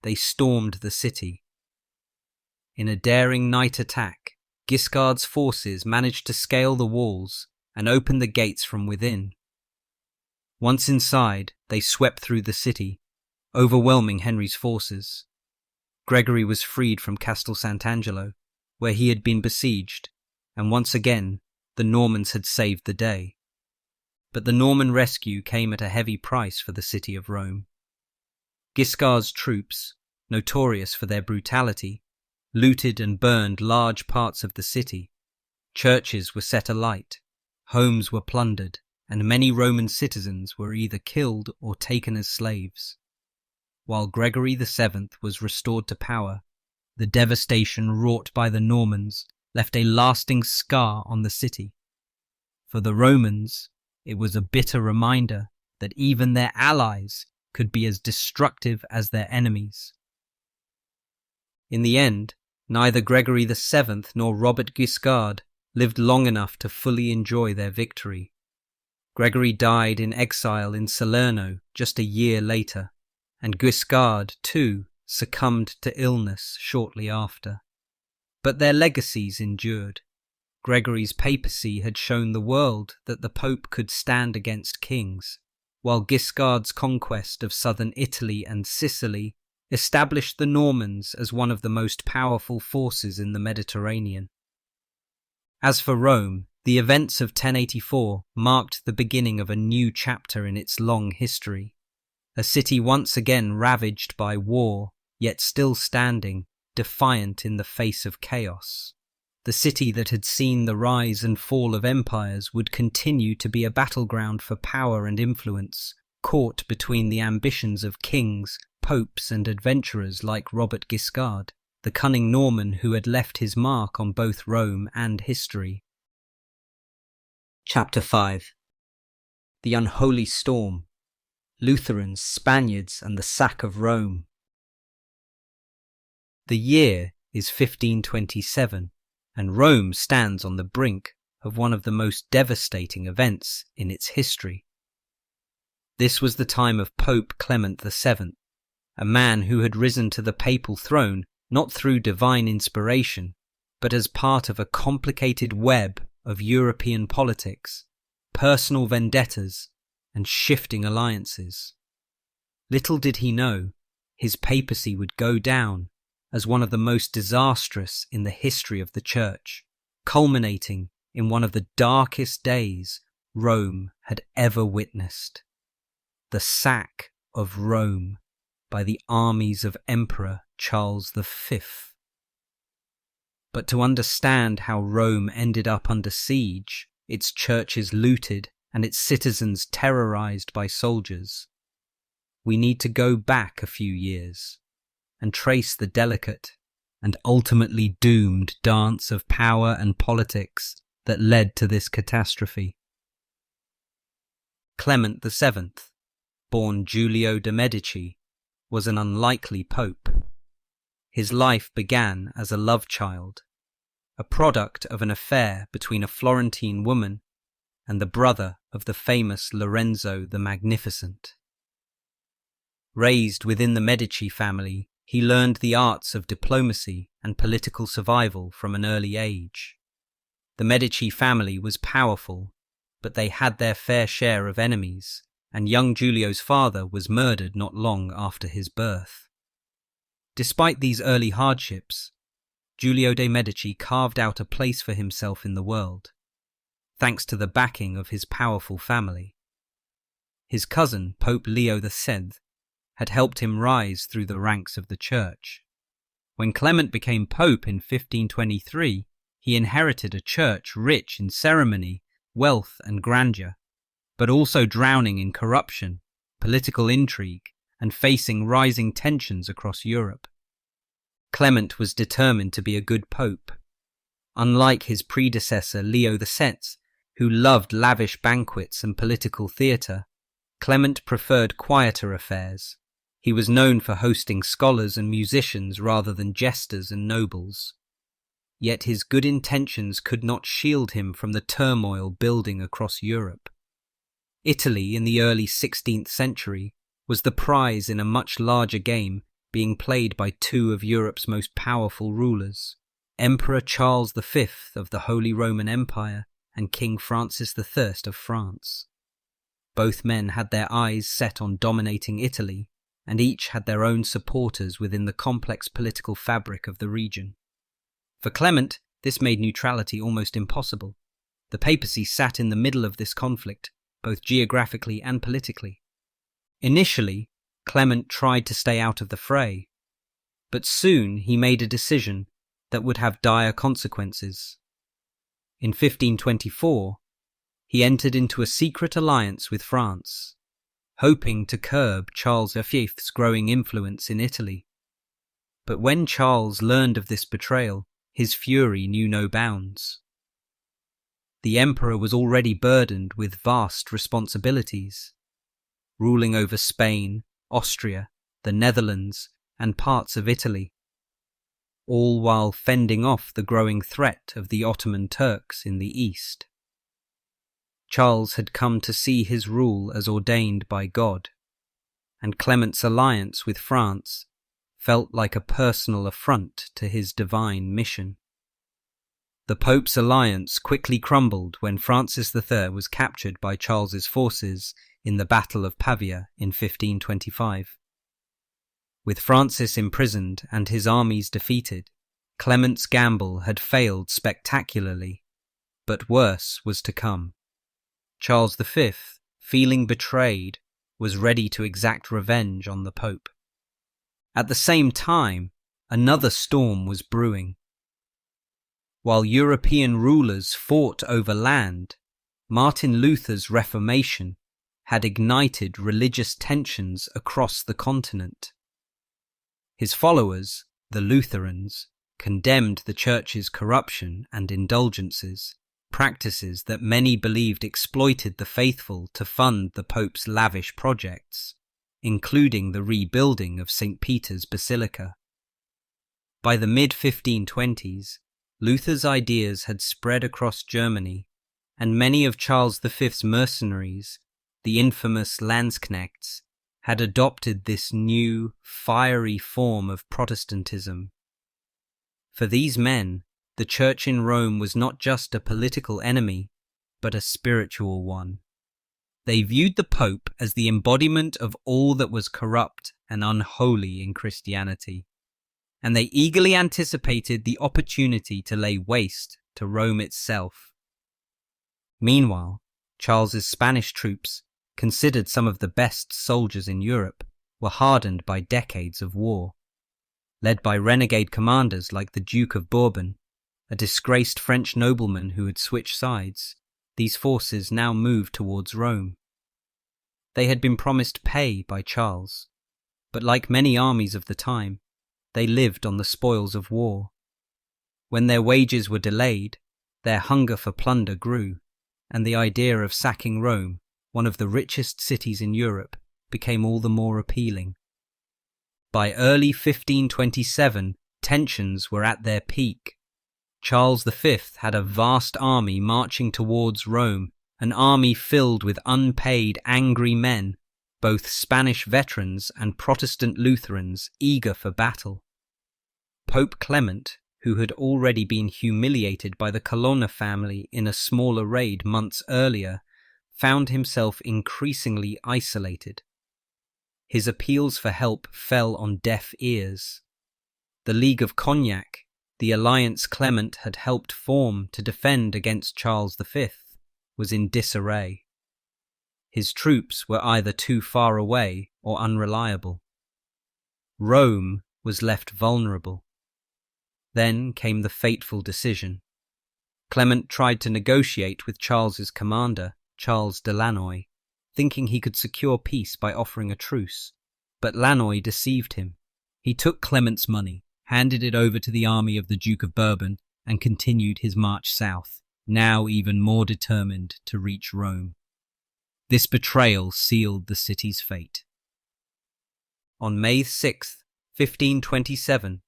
they stormed the city. In a daring night attack, Guiscard's forces managed to scale the walls and open the gates from within. Once inside, they swept through the city, overwhelming Henry's forces. Gregory was freed from Castel Sant'Angelo, where he had been besieged, and once again, the Normans had saved the day. But the Norman rescue came at a heavy price for the city of Rome. Guiscard's troops, notorious for their brutality, looted and burned large parts of the city. Churches were set alight, homes were plundered, and many Roman citizens were either killed or taken as slaves. While Gregory VII was restored to power, the devastation wrought by the Normans left a lasting scar on the city. For the Romans, it was a bitter reminder that even their allies could be as destructive as their enemies. In the end, neither Gregory VII nor Robert Guiscard lived long enough to fully enjoy their victory. Gregory died in exile in Salerno just a year later, and Guiscard, too, succumbed to illness shortly after. But their legacies endured. Gregory's papacy had shown the world that the Pope could stand against kings, while Guiscard's conquest of southern Italy and Sicily established the Normans as one of the most powerful forces in the Mediterranean. As for Rome, the events of 1084 marked the beginning of a new chapter in its long history. A city once again ravaged by war, yet still standing, defiant in the face of chaos. The city that had seen the rise and fall of empires would continue to be a battleground for power and influence, caught between the ambitions of kings, popes and adventurers like Robert Guiscard, the cunning Norman who had left his mark on both Rome and history. Chapter 5. The Unholy Storm, Lutherans, Spaniards and the Sack of Rome. The year is 1527, and Rome stands on the brink of one of the most devastating events in its history. This was the time of Pope Clement VII, a man who had risen to the papal throne not through divine inspiration, but as part of a complicated web of European politics, personal vendettas, and shifting alliances. Little did he know, his papacy would go down as one of the most disastrous in the history of the Church, culminating in one of the darkest days Rome had ever witnessed. The sack of Rome by the armies of Emperor Charles V. But to understand how Rome ended up under siege, its churches looted, and its citizens terrorized by soldiers, we need to go back a few years and trace the delicate and ultimately doomed dance of power and politics that led to this catastrophe. Clement VII, born Giulio de' Medici, was an unlikely pope. His life began as a love child, a product of an affair between a Florentine woman and the brother of the famous Lorenzo the Magnificent. Raised within the Medici family, he learned the arts of diplomacy and political survival from an early age. The Medici family was powerful, but they had their fair share of enemies, and young Giulio's father was murdered not long after his birth. Despite these early hardships, Giulio de' Medici carved out a place for himself in the world, thanks to the backing of his powerful family. His cousin, Pope Leo VII, had helped him rise through the ranks of the church. When Clement became pope in 1523, he inherited a church rich in ceremony, wealth and grandeur, but also drowning in corruption, political intrigue, and facing rising tensions across Europe. Clement was determined to be a good pope. Unlike his predecessor Leo VI, who loved lavish banquets and political theatre, Clement preferred quieter affairs. He was known for hosting scholars and musicians rather than jesters and nobles. Yet his good intentions could not shield him from the turmoil building across Europe. Italy in the early 16th century was the prize in a much larger game being played by two of Europe's most powerful rulers, Emperor Charles V of the Holy Roman Empire and King Francis I of France. Both men had their eyes set on dominating Italy, and each had their own supporters within the complex political fabric of the region. For Clement, this made neutrality almost impossible. The papacy sat in the middle of this conflict, both geographically and politically. Initially, Clement tried to stay out of the fray, but soon he made a decision that would have dire consequences. In 1524, he entered into a secret alliance with France, hoping to curb Charles V's growing influence in Italy. But when Charles learned of this betrayal, his fury knew no bounds. The emperor was already burdened with vast responsibilities, ruling over Spain, Austria, the Netherlands, and parts of Italy, all while fending off the growing threat of the Ottoman Turks in the east. Charles had come to see his rule as ordained by God, and Clement's alliance with France felt like a personal affront to his divine mission. The Pope's alliance quickly crumbled when Francis III was captured by Charles's forces in the Battle of Pavia in 1525. With Francis imprisoned and his armies defeated, Clement's gamble had failed spectacularly, but worse was to come. Charles V, feeling betrayed, was ready to exact revenge on the Pope. At the same time, another storm was brewing. While European rulers fought over land, Martin Luther's Reformation had ignited religious tensions across the continent. His followers, the Lutherans, condemned the Church's corruption and indulgences, practices that many believed exploited the faithful to fund the Pope's lavish projects, including the rebuilding of St. Peter's Basilica. By the mid-1520s, Luther's ideas had spread across Germany, and many of Charles V's mercenaries, the infamous Landsknechts, had adopted this new, fiery form of Protestantism. For these men, the Church in Rome was not just a political enemy, but a spiritual one. They viewed the Pope as the embodiment of all that was corrupt and unholy in Christianity, and they eagerly anticipated the opportunity to lay waste to Rome itself. Meanwhile, Charles's Spanish troops, considered some of the best soldiers in Europe, were hardened by decades of war. Led by renegade commanders like the Duke of Bourbon, a disgraced French nobleman who had switched sides, these forces now moved towards Rome. They had been promised pay by Charles, but like many armies of the time, they lived on the spoils of war. When their wages were delayed, their hunger for plunder grew, and the idea of sacking Rome one of the richest cities in Europe, became all the more appealing. By early 1527, tensions were at their peak. Charles V had a vast army marching towards Rome, an army filled with unpaid, angry men, both Spanish veterans and Protestant Lutherans eager for battle. Pope Clement, who had already been humiliated by the Colonna family in a smaller raid months earlier, found himself increasingly isolated. His appeals for help fell on deaf ears. The League of Cognac, the alliance Clement had helped form to defend against Charles V, was in disarray. His troops were either too far away or unreliable. Rome was left vulnerable. Then came the fateful decision. Clement tried to negotiate with Charles's commander, Charles de Lannoy, thinking he could secure peace by offering a truce. But Lannoy deceived him. He took Clement's money, handed it over to the army of the Duke of Bourbon, and continued his march south, now even more determined to reach Rome. This betrayal sealed the city's fate. On May 6, 1527,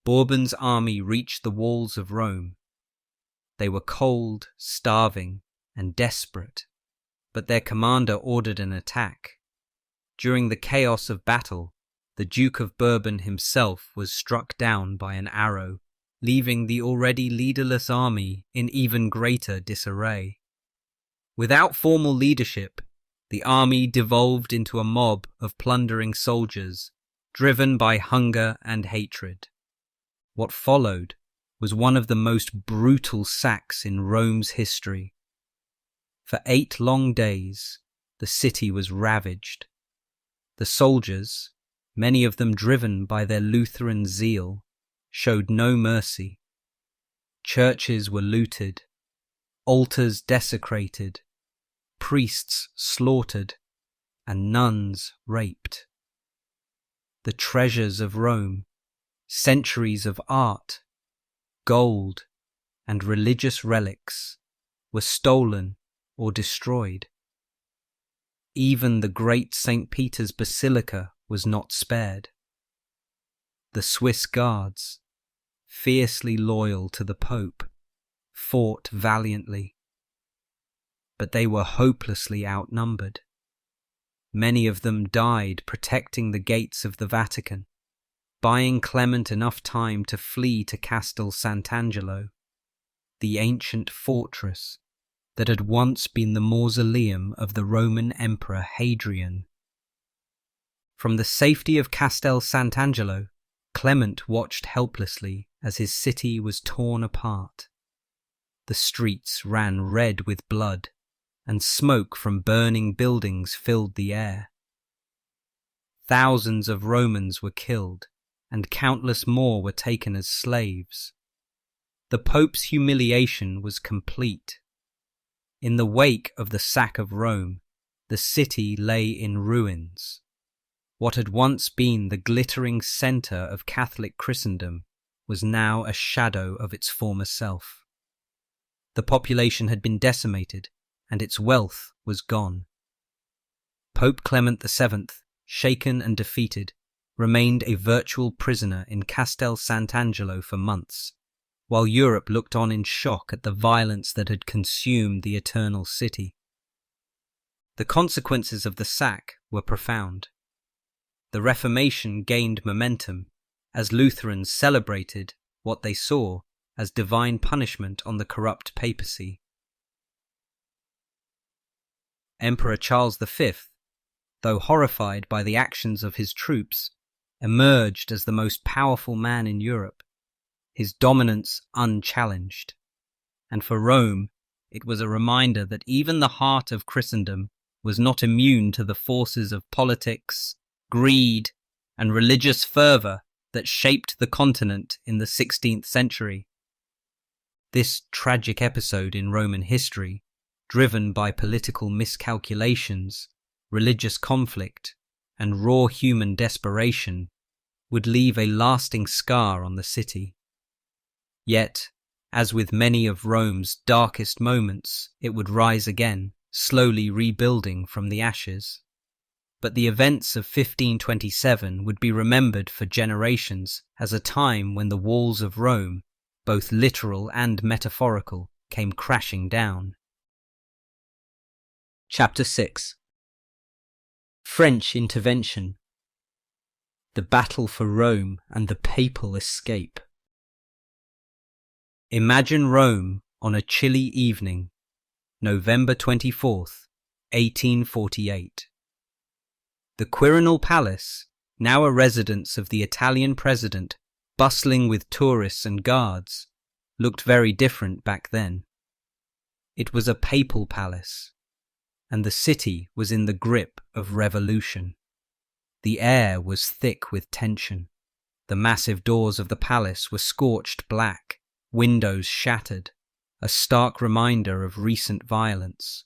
Bourbon's army reached the walls of Rome. They were cold, starving, and desperate, but their commander ordered an attack. During the chaos of battle, the Duke of Bourbon himself was struck down by an arrow, leaving the already leaderless army in even greater disarray. Without formal leadership, the army devolved into a mob of plundering soldiers, driven by hunger and hatred. What followed was one of the most brutal sacks in Rome's history. For 8 long days, the city was ravaged. The soldiers, many of them driven by their Lutheran zeal, showed no mercy. Churches were looted, altars desecrated, priests slaughtered, and nuns raped. The treasures of Rome, centuries of art, gold, and religious relics, were stolen or destroyed. Even the great St. Peter's Basilica was not spared. The Swiss guards, fiercely loyal to the Pope, fought valiantly. But they were hopelessly outnumbered. Many of them died protecting the gates of the Vatican, buying Clement enough time to flee to Castel Sant'Angelo, the ancient fortress that had once been the mausoleum of the Roman Emperor Hadrian. From the safety of Castel Sant'Angelo, Clement watched helplessly as his city was torn apart. The streets ran red with blood, and smoke from burning buildings filled the air. Thousands of Romans were killed, and countless more were taken as slaves. The Pope's humiliation was complete. In the wake of the sack of Rome, the city lay in ruins. What had once been the glittering centre of Catholic Christendom was now a shadow of its former self. The population had been decimated, and its wealth was gone. Pope Clement VII, shaken and defeated, remained a virtual prisoner in Castel Sant'Angelo for months, while Europe looked on in shock at the violence that had consumed the Eternal City. The consequences of the sack were profound. The Reformation gained momentum as Lutherans celebrated what they saw as divine punishment on the corrupt papacy. Emperor Charles V, though horrified by the actions of his troops, emerged as the most powerful man in Europe, his dominance unchallenged. And for Rome, it was a reminder that even the heart of Christendom was not immune to the forces of politics, greed, and religious fervour that shaped the continent in the 16th century. This tragic episode in Roman history, driven by political miscalculations, religious conflict, and raw human desperation, would leave a lasting scar on the city. Yet, as with many of Rome's darkest moments, it would rise again, slowly rebuilding from the ashes. But the events of 1527 would be remembered for generations as a time when the walls of Rome, both literal and metaphorical, came crashing down. Chapter 6. French Intervention. The Battle for Rome and the Papal Escape. Imagine Rome on a chilly evening, November 24th, 1848. The Quirinal Palace, now a residence of the Italian president, bustling with tourists and guards, looked very different back then. It was a papal palace, and the city was in the grip of revolution. The air was thick with tension. The massive doors of the palace were scorched black, windows shattered, a stark reminder of recent violence.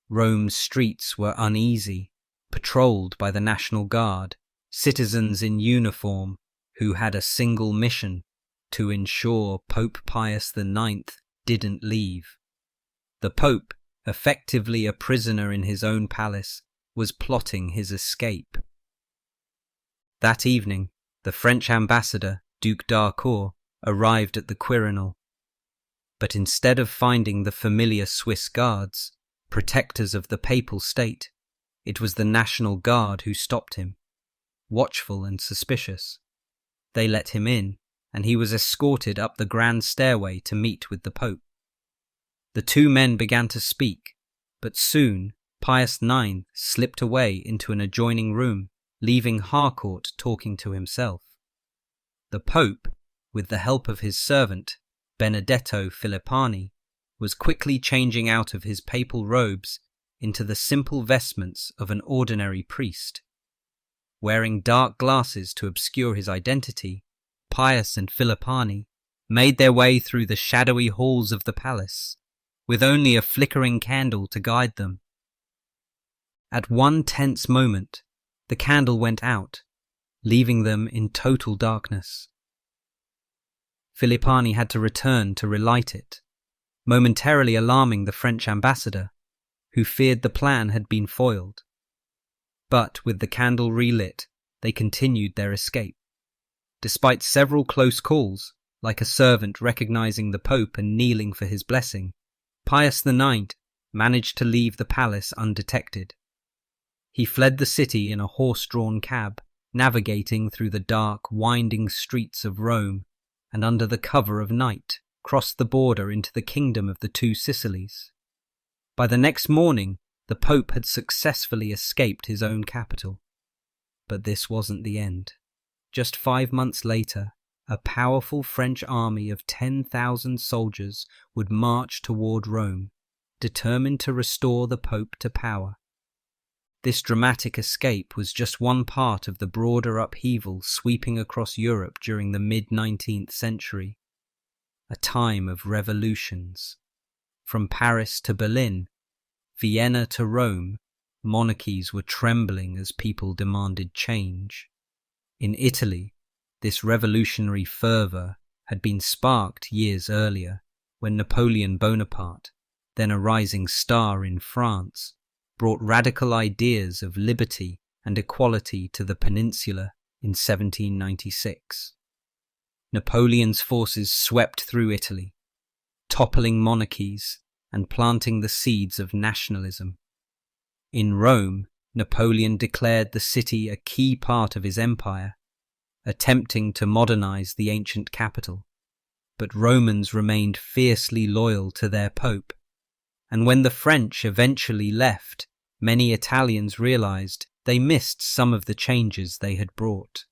Rome's streets were uneasy, patrolled by the National Guard, citizens in uniform who had a single mission: to ensure Pope Pius IX didn't leave. The Pope, effectively a prisoner in his own palace, was plotting his escape. That evening, the French ambassador, Duc d'Harcourt, arrived at the Quirinal. But instead of finding the familiar Swiss guards, protectors of the papal state, it was the National Guard who stopped him. Watchful and suspicious, they let him in, and he was escorted up the grand stairway to meet with the Pope. The two men began to speak, but soon Pius IX slipped away into an adjoining room, leaving Harcourt talking to himself. The Pope, with the help of his servant, Benedetto Filippani, was quickly changing out of his papal robes into the simple vestments of an ordinary priest. Wearing dark glasses to obscure his identity, Pius and Filippani made their way through the shadowy halls of the palace, with only a flickering candle to guide them. At one tense moment, the candle went out, leaving them in total darkness. Filippani had to return to relight it, momentarily alarming the French ambassador, who feared the plan had been foiled. But with the candle relit, they continued their escape. Despite several close calls, like a servant recognizing the Pope and kneeling for his blessing, Pius IX managed to leave the palace undetected. He fled the city in a horse-drawn cab, navigating through the dark, winding streets of Rome, and under the cover of night, crossed the border into the kingdom of the Two Sicilies. By the next morning, the Pope had successfully escaped his own capital. But this wasn't the end. Just 5 months later, a powerful French army of 10,000 soldiers would march toward Rome, determined to restore the Pope to power. This dramatic escape was just one part of the broader upheaval sweeping across Europe during the mid-19th century. A time of revolutions. From Paris to Berlin, Vienna to Rome, monarchies were trembling as people demanded change. In Italy, this revolutionary fervour had been sparked years earlier, when Napoleon Bonaparte, then a rising star in France, brought radical ideas of liberty and equality to the peninsula in 1796. Napoleon's forces swept through Italy, toppling monarchies and planting the seeds of nationalism. In Rome, Napoleon declared the city a key part of his empire, attempting to modernize the ancient capital. But Romans remained fiercely loyal to their pope, and when the French eventually left, many Italians realized they missed some of the changes they had brought.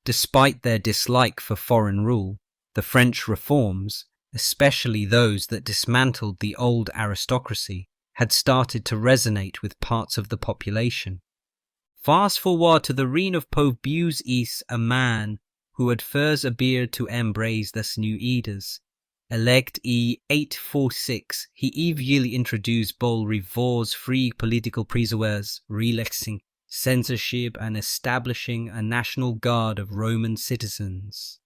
Despite their dislike for foreign rule, the French reforms, especially those that dismantled the old aristocracy, had started to resonate with parts of the population. Fast forward to the reign of Pope Pius X, a man who had first appeared to embrace this new ideas. Elect in 846, he eventually introduced bold reforms, free political prisoners, relaxing censorship and establishing a national guard of Roman citizens.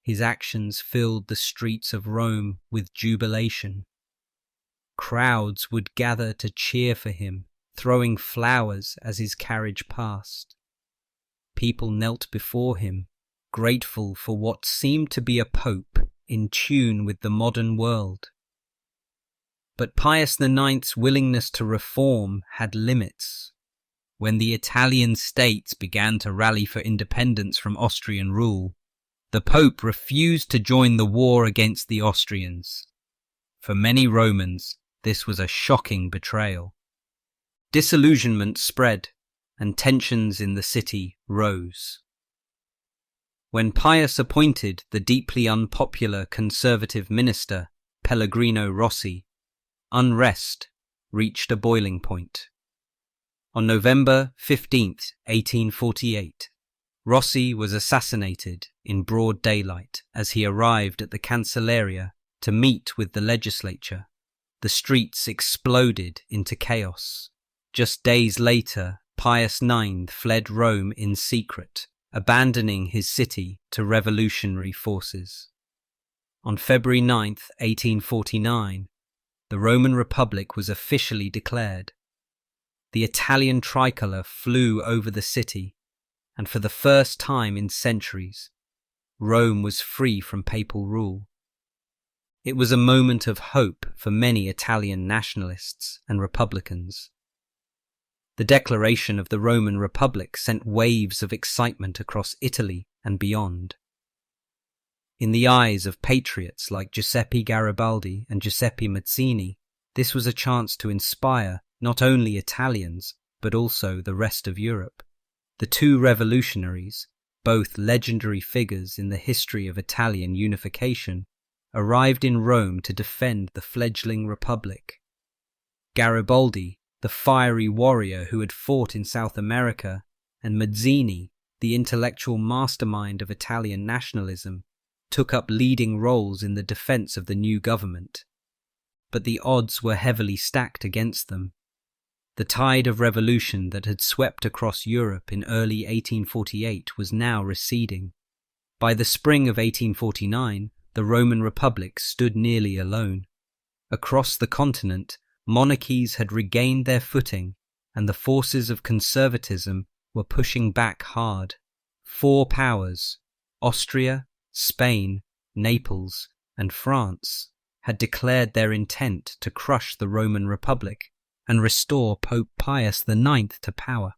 His actions filled the streets of Rome with jubilation. Crowds would gather to cheer for him, throwing flowers as his carriage passed. People knelt before him, grateful for what seemed to be a pope in tune with the modern world. But Pius IX's willingness to reform had limits. When the Italian states began to rally for independence from Austrian rule, the Pope refused to join the war against the Austrians. For many Romans, this was a shocking betrayal. Disillusionment spread, and tensions in the city rose. When Pius appointed the deeply unpopular conservative minister Pellegrino Rossi, unrest reached a boiling point. On November 15, 1848, Rossi was assassinated in broad daylight as he arrived at the Cancelleria to meet with the legislature. The streets exploded into chaos. Just days later, Pius IX fled Rome in secret, abandoning his city to revolutionary forces. On February 9, 1849, the Roman Republic was officially declared. The Italian tricolour flew over the city, and for the first time in centuries, Rome was free from papal rule. It was a moment of hope for many Italian nationalists and republicans. The declaration of the Roman Republic sent waves of excitement across Italy and beyond. In the eyes of patriots like Giuseppe Garibaldi and Giuseppe Mazzini, this was a chance to inspire not only Italians, but also the rest of Europe. The two revolutionaries, both legendary figures in the history of Italian unification, arrived in Rome to defend the fledgling republic. Garibaldi, the fiery warrior who had fought in South America, and Mazzini, the intellectual mastermind of Italian nationalism, took up leading roles in the defense of the new government. But the odds were heavily stacked against them. The tide of revolution that had swept across Europe in early 1848 was now receding. By the spring of 1849, the Roman Republic stood nearly alone. Across the continent, monarchies had regained their footing, and the forces of conservatism were pushing back hard. Four powers, Austria, Spain, Naples, and France, had declared their intent to crush the Roman Republic and restore Pope Pius IX to power.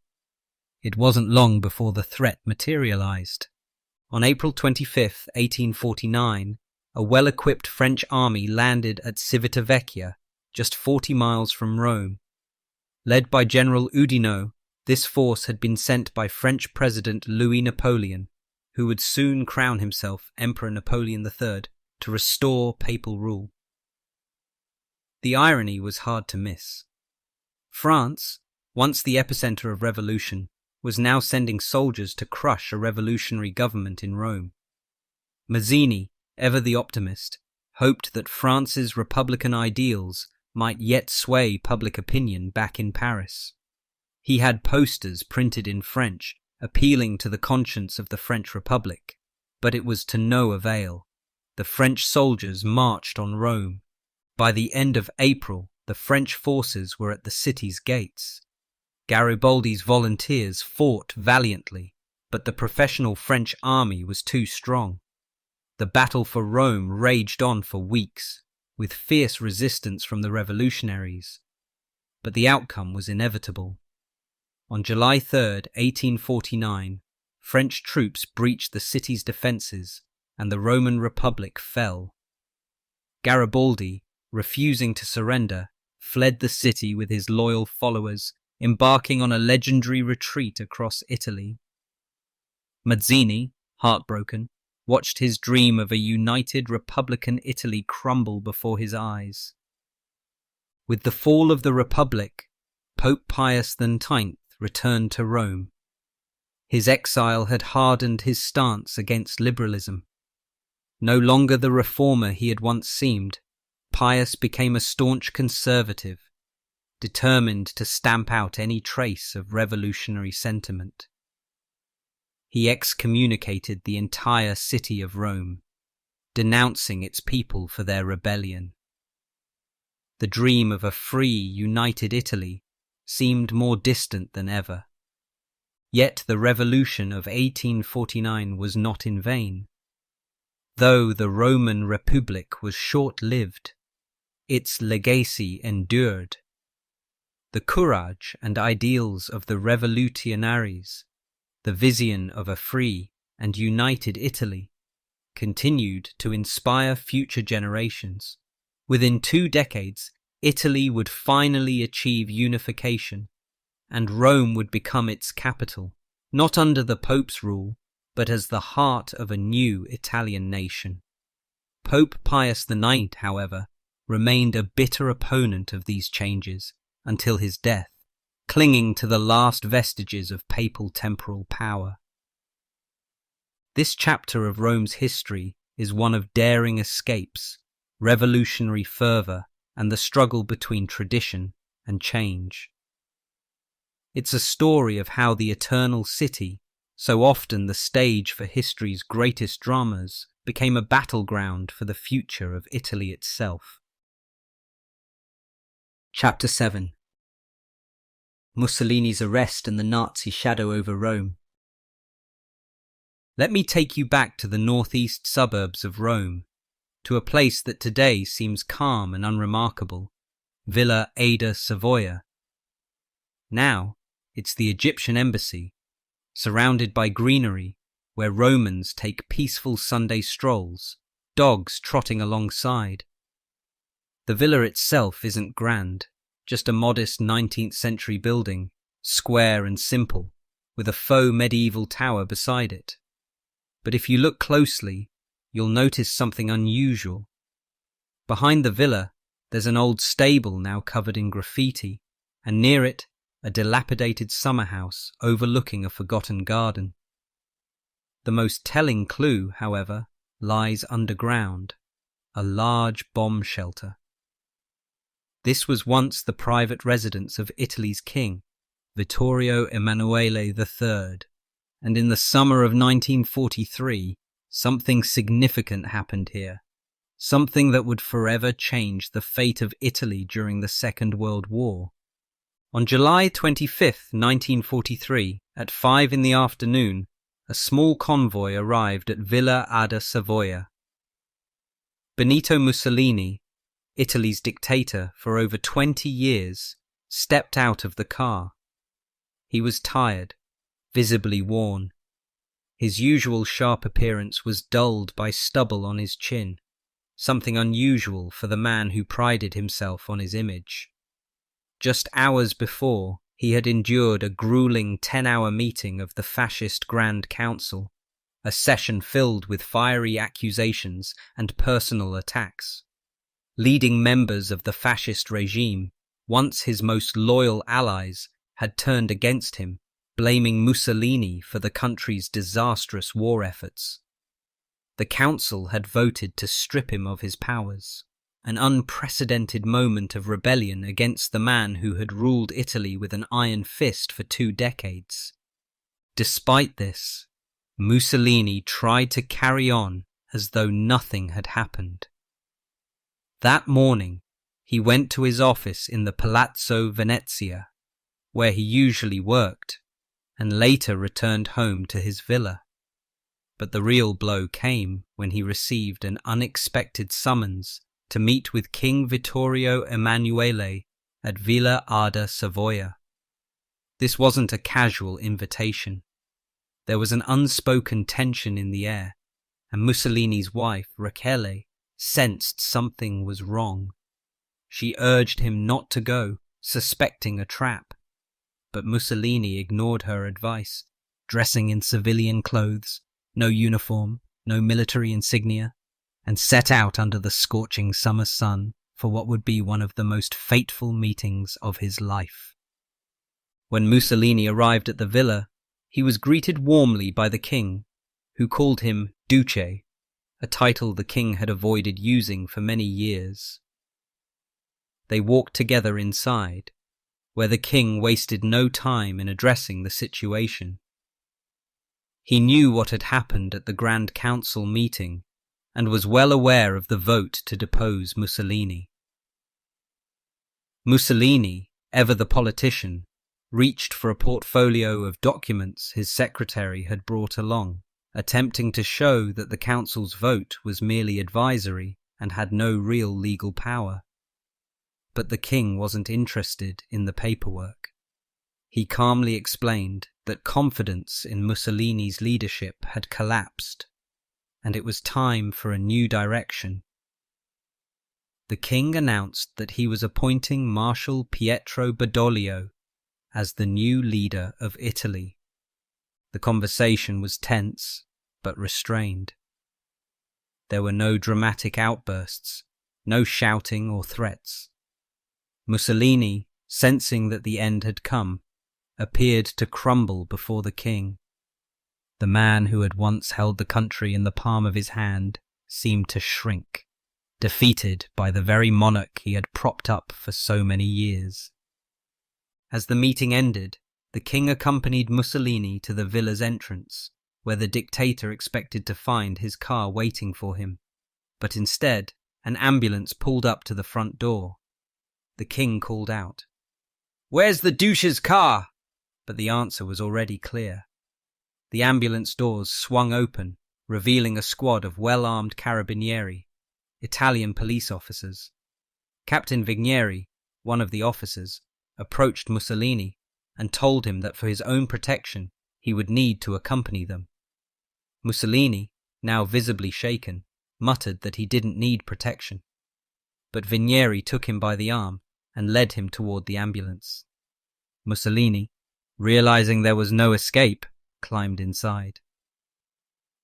It wasn't long before the threat materialized. On April 25, 1849, a well-equipped French army landed at Civitavecchia, just 40 miles from Rome. Led by General Oudinot, this force had been sent by French President Louis Napoleon, who would soon crown himself Emperor Napoleon III to restore papal rule. The irony was hard to miss. France, once the epicenter of revolution, was now sending soldiers to crush a revolutionary government in Rome. Mazzini, ever the optimist, hoped that France's republican ideals might yet sway public opinion back in Paris. He had posters printed in French appealing to the conscience of the French Republic, but it was to no avail. The French soldiers marched on Rome. By the end of April, the French forces were at the city's gates. Garibaldi's volunteers fought valiantly, but the professional French army was too strong. The battle for Rome raged on for weeks, with fierce resistance from the revolutionaries. But the outcome was inevitable. On July 3, 1849, French troops breached the city's defences, and the Roman Republic fell. Garibaldi, refusing to surrender, fled the city with his loyal followers, embarking on a legendary retreat across Italy. Mazzini, heartbroken, watched his dream of a united republican Italy crumble before his eyes. With the fall of the Republic, Pope Pius X returned to Rome. His exile had hardened his stance against liberalism. No longer the reformer he had once seemed, Pius became a staunch conservative, determined to stamp out any trace of revolutionary sentiment. He excommunicated the entire city of Rome, denouncing its people for their rebellion. the dream of a free, united Italy, seemed more distant than ever. Yet the revolution of 1849 was not in vain. Though the Roman Republic was short-lived, its legacy endured. The courage and ideals of the revolutionaries, the vision of a free and united Italy, continued to inspire future generations. Within 2 decades, Italy would finally achieve unification, and Rome would become its capital, not under the Pope's rule, but as the heart of a new Italian nation. Pope Pius IX, however, remained a bitter opponent of these changes until his death, clinging to the last vestiges of papal temporal power. This chapter of Rome's history is one of daring escapes, revolutionary fervour, and the struggle between tradition and change. It's a story of how the eternal city, so often the stage for history's greatest dramas, became a battleground for the future of Italy itself. Chapter 7. Mussolini's arrest and the Nazi shadow over Rome. Let me take you back to the northeast suburbs of Rome, to a place that today seems calm and unremarkable, Villa Ada Savoia. Now, it's the Egyptian embassy, surrounded by greenery, where Romans take peaceful Sunday strolls, dogs trotting alongside. The villa itself isn't grand, just a modest 19th century building, square and simple, with a faux medieval tower beside it. But if you look closely, you'll notice something unusual. Behind the villa, there's an old stable now covered in graffiti, and near it, a dilapidated summer house overlooking a forgotten garden. The most telling clue, however, lies underground, a large bomb shelter. This was once the private residence of Italy's king, Vittorio Emanuele III, and in the summer of 1943, something significant happened here, something that would forever change the fate of Italy during the Second World War. On July 25, 1943, at 5 in the afternoon, a small convoy arrived at Villa Ada Savoia. Benito Mussolini, Italy's dictator for over 20 years, stepped out of the car. He was tired, visibly worn. His usual sharp appearance was dulled by stubble on his chin, something unusual for the man who prided himself on his image. Just hours before, he had endured a grueling 10-hour meeting of the fascist Grand Council, a session filled with fiery accusations and personal attacks. Leading members of the fascist regime, once his most loyal allies, had turned against him, blaming Mussolini for the country's disastrous war efforts. The council had voted to strip him of his powers, an unprecedented moment of rebellion against the man who had ruled Italy with an iron fist for 2 decades. Despite this, Mussolini tried to carry on as though nothing had happened. That morning, he went to his office in the Palazzo Venezia, where he usually worked, and later returned home to his villa. But the real blow came when he received an unexpected summons to meet with King Vittorio Emanuele at Villa Ada Savoia. This wasn't a casual invitation. There was an unspoken tension in the air, and Mussolini's wife, Rachele, sensed something was wrong. She urged him not to go, suspecting a trap. But Mussolini ignored her advice, dressing in civilian clothes, no uniform, no military insignia, and set out under the scorching summer sun for what would be one of the most fateful meetings of his life. When Mussolini arrived at the villa, he was greeted warmly by the king, who called him Duce, a title the king had avoided using for many years. They walked together inside, where the king wasted no time in addressing the situation. He knew what had happened at the Grand Council meeting and was well aware of the vote to depose Mussolini. Mussolini, ever the politician, reached for a portfolio of documents his secretary had brought along, attempting to show that the council's vote was merely advisory and had no real legal power. But the king wasn't interested in the paperwork. He calmly explained that confidence in Mussolini's leadership had collapsed, and it was time for a new direction. The king announced that he was appointing Marshal Pietro Badoglio as the new leader of Italy. The conversation was tense, but restrained. There were no dramatic outbursts, no shouting or threats. Mussolini, sensing that the end had come, appeared to crumble before the king. The man who had once held the country in the palm of his hand seemed to shrink, defeated by the very monarch he had propped up for so many years. As the meeting ended, the king accompanied Mussolini to the villa's entrance, where the dictator expected to find his car waiting for him. But instead, an ambulance pulled up to the front door. The king called out, "Where's the douche's car?" But the answer was already clear. The ambulance doors swung open, revealing a squad of well-armed carabinieri, Italian police officers. Captain Vigneri, one of the officers, approached Mussolini and told him that for his own protection he would need to accompany them. Mussolini, now visibly shaken, muttered that he didn't need protection. But Vigneri took him by the arm and led him toward the ambulance. Mussolini, realizing there was no escape, climbed inside.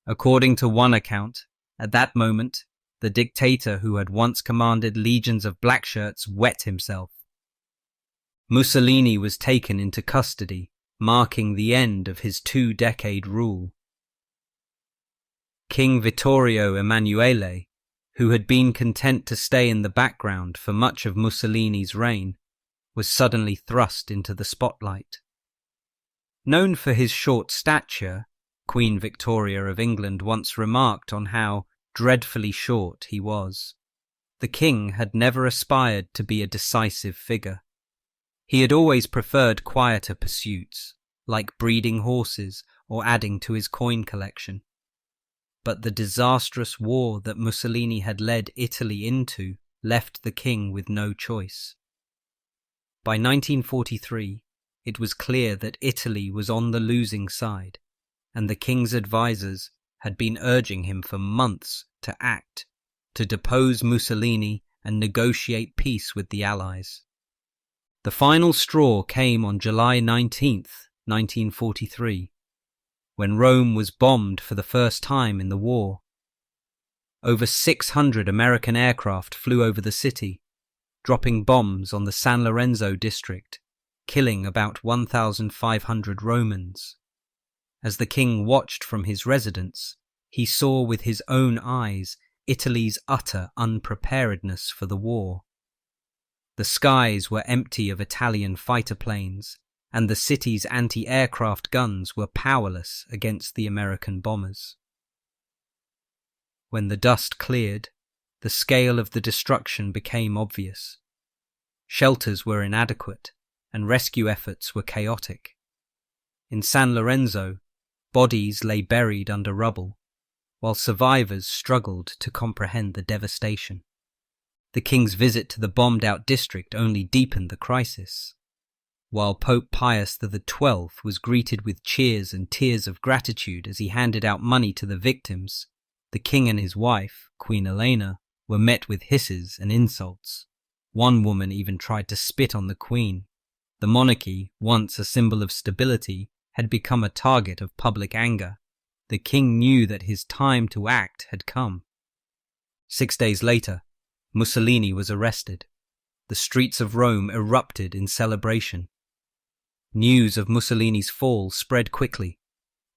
According to one account, at that moment, the dictator who had once commanded legions of blackshirts wet himself. Mussolini was taken into custody, marking the end of his 2-decade rule. King Vittorio Emanuele, who had been content to stay in the background for much of Mussolini's reign, was suddenly thrust into the spotlight. Known for his short stature, Queen Victoria of England once remarked on how dreadfully short he was. The king had never aspired to be a decisive figure. He had always preferred quieter pursuits, like breeding horses or adding to his coin collection. But the disastrous war that Mussolini had led Italy into left the king with no choice. By 1943, it was clear that Italy was on the losing side, and the king's advisors had been urging him for months to act, to depose Mussolini and negotiate peace with the Allies. The final straw came on July 19th, 1943, when Rome was bombed for the first time in the war. Over 600 American aircraft flew over the city, dropping bombs on the San Lorenzo district, killing about 1,500 Romans. As the king watched from his residence, he saw with his own eyes Italy's utter unpreparedness for the war. The skies were empty of Italian fighter planes, and the city's anti-aircraft guns were powerless against the American bombers. When the dust cleared, the scale of the destruction became obvious. Shelters were inadequate, and rescue efforts were chaotic. In San Lorenzo, bodies lay buried under rubble, while survivors struggled to comprehend the devastation. The king's visit to the bombed-out district only deepened the crisis. While Pope Pius XII was greeted with cheers and tears of gratitude as he handed out money to the victims, the king and his wife, Queen Elena, were met with hisses and insults. One woman even tried to spit on the queen. The monarchy, once a symbol of stability, had become a target of public anger. The king knew that his time to act had come. 6 days later, Mussolini was arrested. The streets of Rome erupted in celebration. News of Mussolini's fall spread quickly,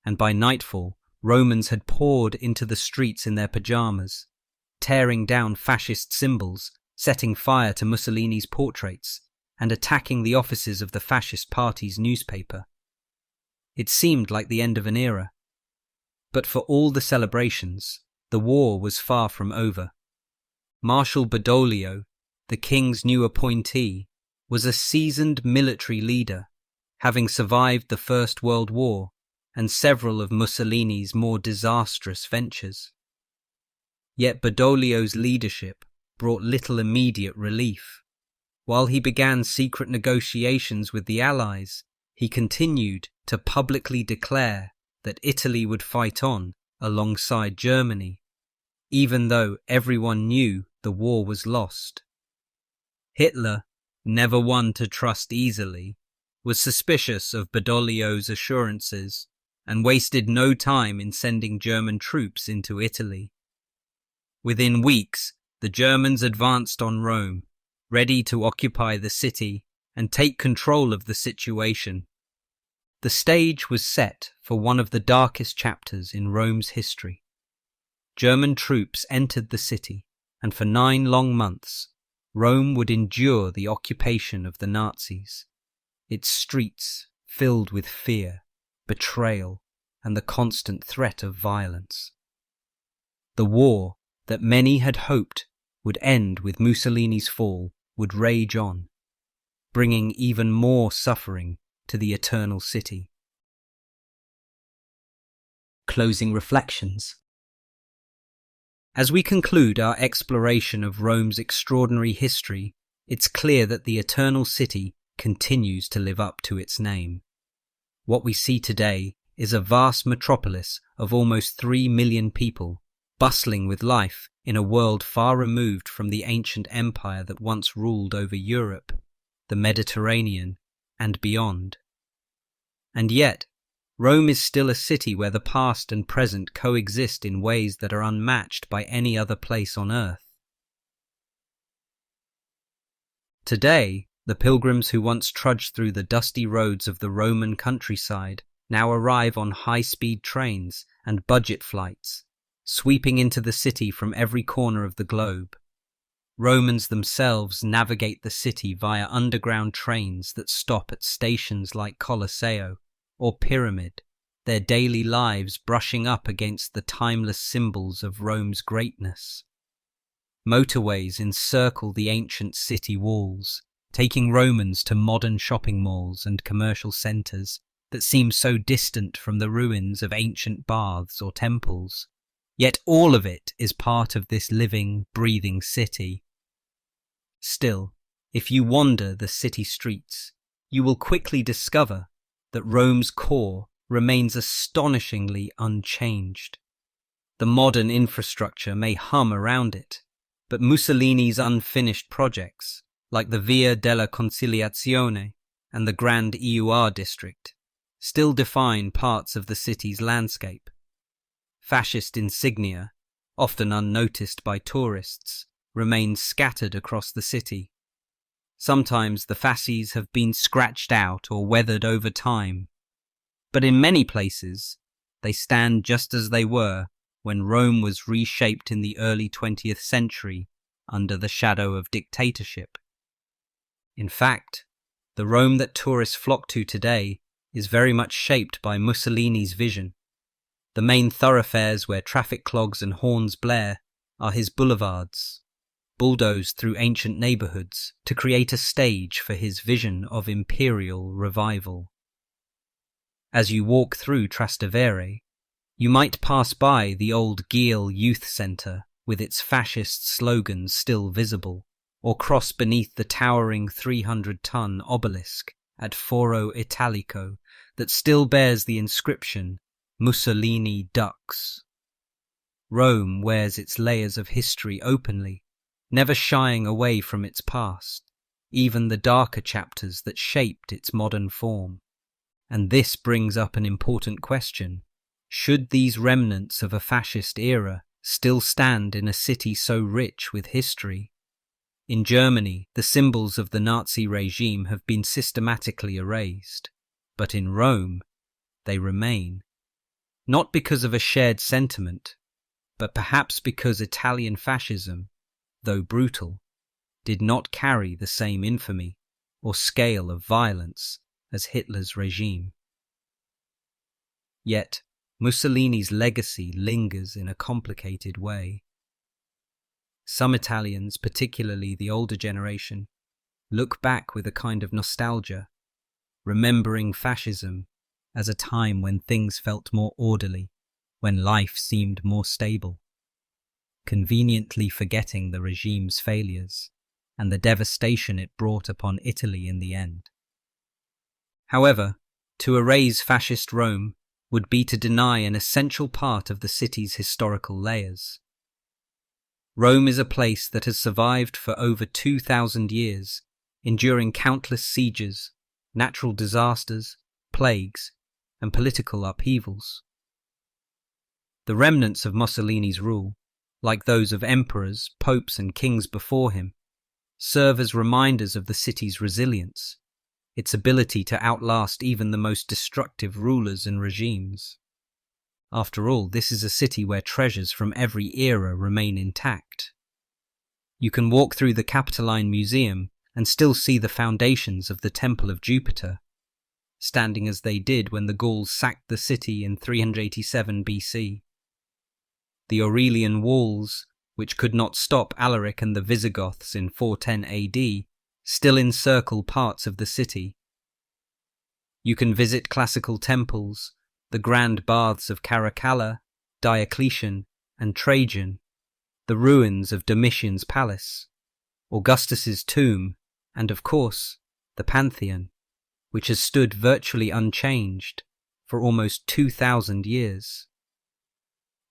and by nightfall, Romans had poured into the streets in their pajamas, tearing down fascist symbols, setting fire to Mussolini's portraits, and attacking the offices of the fascist party's newspaper. It seemed like the end of an era. But for all the celebrations, the war was far from over. Marshal Badoglio, the king's new appointee, was a seasoned military leader, having survived the First World War and several of Mussolini's more disastrous ventures. Yet Badoglio's leadership brought little immediate relief. While he began secret negotiations with the Allies, he continued to publicly declare that Italy would fight on alongside Germany, even though everyone knew the war was lost. Hitler, never one to trust easily, was suspicious of Badoglio's assurances and wasted no time in sending German troops into Italy. Within weeks, the Germans advanced on Rome, ready to occupy the city and take control of the situation. The stage was set for one of the darkest chapters in Rome's history. German troops entered the city, and for 9 long months, Rome would endure the occupation of the Nazis, its streets filled with fear, betrayal, and the constant threat of violence. The war that many had hoped would end with Mussolini's fall would rage on, bringing even more suffering to the Eternal City. Closing reflections. As we conclude our exploration of Rome's extraordinary history, it's clear that the Eternal City continues to live up to its name. What we see today is a vast metropolis of almost 3 million people, bustling with life in a world far removed from the ancient empire that once ruled over Europe, the Mediterranean, and beyond. And yet, Rome is still a city where the past and present coexist in ways that are unmatched by any other place on earth. Today, the pilgrims who once trudged through the dusty roads of the Roman countryside now arrive on high-speed trains and budget flights, sweeping into the city from every corner of the globe. Romans themselves navigate the city via underground trains that stop at stations like Colosseo or Pyramid, their daily lives brushing up against the timeless symbols of Rome's greatness. Motorways encircle the ancient city walls, taking Romans to modern shopping malls and commercial centres that seem so distant from the ruins of ancient baths or temples. Yet all of it is part of this living, breathing city. Still, if you wander the city streets, you will quickly discover that Rome's core remains astonishingly unchanged. The modern infrastructure may hum around it, but Mussolini's unfinished projects, like the Via della Conciliazione and the Grand EUR district, still define parts of the city's landscape. Fascist insignia, often unnoticed by tourists, remain scattered across the city. Sometimes the fasces have been scratched out or weathered over time, but in many places they stand just as they were when Rome was reshaped in the early 20th century under the shadow of dictatorship. In fact, the Rome that tourists flock to today is very much shaped by Mussolini's vision. The main thoroughfares where traffic clogs and horns blare are his boulevards, bulldozed through ancient neighbourhoods to create a stage for his vision of imperial revival. As you walk through Trastevere, you might pass by the old Gauls Youth Centre with its fascist slogans still visible, or cross beneath the towering 300-ton obelisk at Foro Italico that still bears the inscription Mussolini ducks. Rome wears its layers of history openly, never shying away from its past, even the darker chapters that shaped its modern form. And this brings up an important question. Should these remnants of a fascist era still stand in a city so rich with history? In Germany, the symbols of the Nazi regime have been systematically erased, but in Rome, they remain. Not because of a shared sentiment, but perhaps because Italian fascism, though brutal, did not carry the same infamy or scale of violence as Hitler's regime. Yet, Mussolini's legacy lingers in a complicated way. Some Italians, particularly the older generation, look back with a kind of nostalgia, remembering fascism as a time when things felt more orderly, when life seemed more stable, conveniently forgetting the regime's failures and the devastation it brought upon Italy in the end. However, to erase fascist Rome would be to deny an essential part of the city's historical layers. Rome is a place that has survived for over 2,000 years, enduring countless sieges, natural disasters, plagues, and political upheavals. The remnants of Mussolini's rule, like those of emperors, popes, and kings before him, serve as reminders of the city's resilience, its ability to outlast even the most destructive rulers and regimes. After all, this is a city where treasures from every era remain intact. You can walk through the Capitoline Museum and still see the foundations of the Temple of Jupiter, standing as they did when the Gauls sacked the city in 387 BC. The Aurelian walls, which could not stop Alaric and the Visigoths in 410 AD, still encircle parts of the city. You can visit classical temples, the grand baths of Caracalla, Diocletian, and Trajan, the ruins of Domitian's palace, Augustus's tomb, and of course, the Pantheon, which has stood virtually unchanged for almost 2,000 years.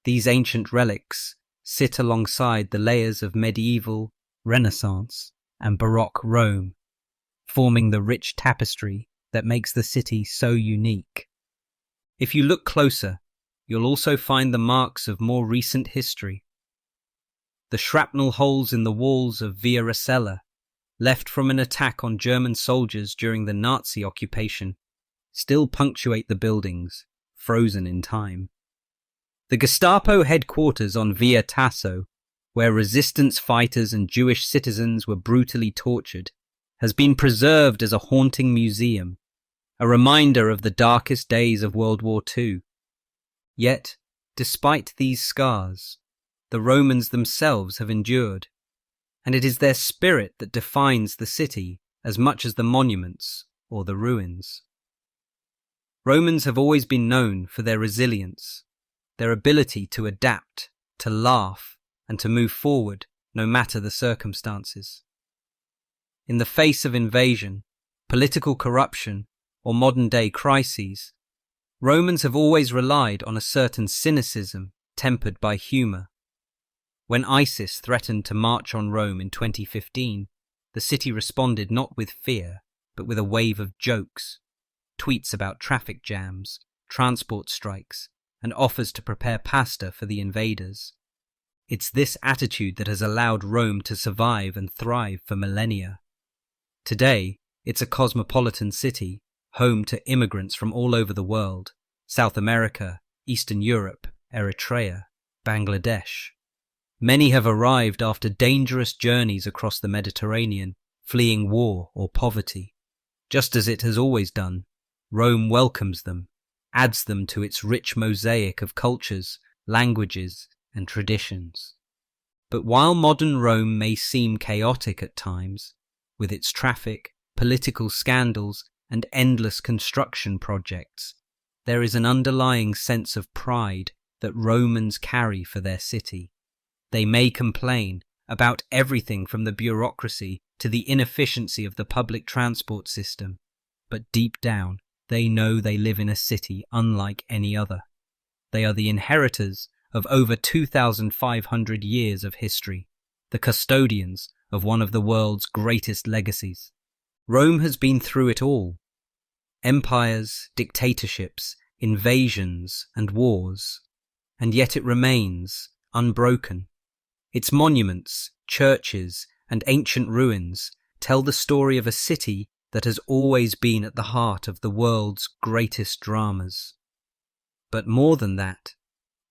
These ancient relics sit alongside the layers of medieval, Renaissance, and Baroque Rome, forming the rich tapestry that makes the city so unique. If you look closer, you'll also find the marks of more recent history. The shrapnel holes in the walls of Via Rasella, left from an attack on German soldiers during the Nazi occupation, still punctuate the buildings, frozen in time. The Gestapo headquarters on Via Tasso, where resistance fighters and Jewish citizens were brutally tortured, has been preserved as a haunting museum, a reminder of the darkest days of World War II. Yet, despite these scars, the Romans themselves have endured, and it is their spirit that defines the city as much as the monuments or the ruins. Romans have always been known for their resilience, their ability to adapt, to laugh, and to move forward no matter the circumstances. In the face of invasion, political corruption, or modern-day crises, Romans have always relied on a certain cynicism tempered by humour. When ISIS threatened to march on Rome in 2015, the city responded not with fear, but with a wave of jokes, tweets about traffic jams, transport strikes, and offers to prepare pasta for the invaders. It's this attitude that has allowed Rome to survive and thrive for millennia. Today, it's a cosmopolitan city, home to immigrants from all over the world: South America, Eastern Europe, Eritrea, Bangladesh. Many have arrived after dangerous journeys across the Mediterranean, fleeing war or poverty. Just as it has always done, Rome welcomes them, adds them to its rich mosaic of cultures, languages, and traditions. But while modern Rome may seem chaotic at times, with its traffic, political scandals, and endless construction projects, there is an underlying sense of pride that Romans carry for their city. They may complain about everything from the bureaucracy to the inefficiency of the public transport system, but deep down, they know they live in a city unlike any other. They are the inheritors of over 2,500 years of history, the custodians of one of the world's greatest legacies. Rome has been through it all: empires, dictatorships, invasions, and wars, and yet it remains unbroken. Its monuments, churches, and ancient ruins tell the story of a city that has always been at the heart of the world's greatest dramas. But more than that,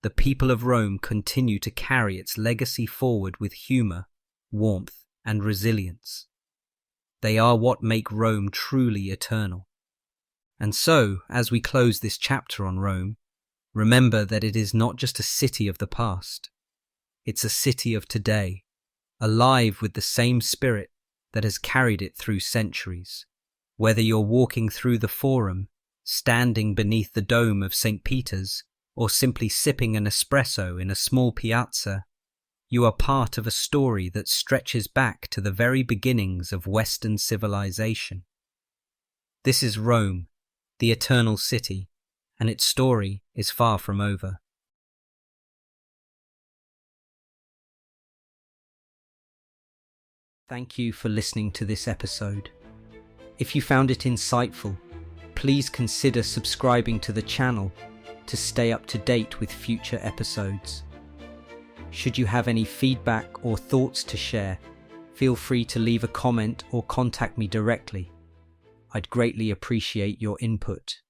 the people of Rome continue to carry its legacy forward with humour, warmth, and resilience. They are what make Rome truly eternal. And so, as we close this chapter on Rome, remember that it is not just a city of the past. It's a city of today, alive with the same spirit, that has carried it through centuries. Whether you're walking through the Forum, standing beneath the dome of St. Peter's, or simply sipping an espresso in a small piazza, you are part of a story that stretches back to the very beginnings of Western civilization. This is Rome, the eternal city, and its story is far from over. Thank you for listening to this episode. If you found it insightful, please consider subscribing to the channel to stay up to date with future episodes. Should you have any feedback or thoughts to share, feel free to leave a comment or contact me directly. I'd greatly appreciate your input.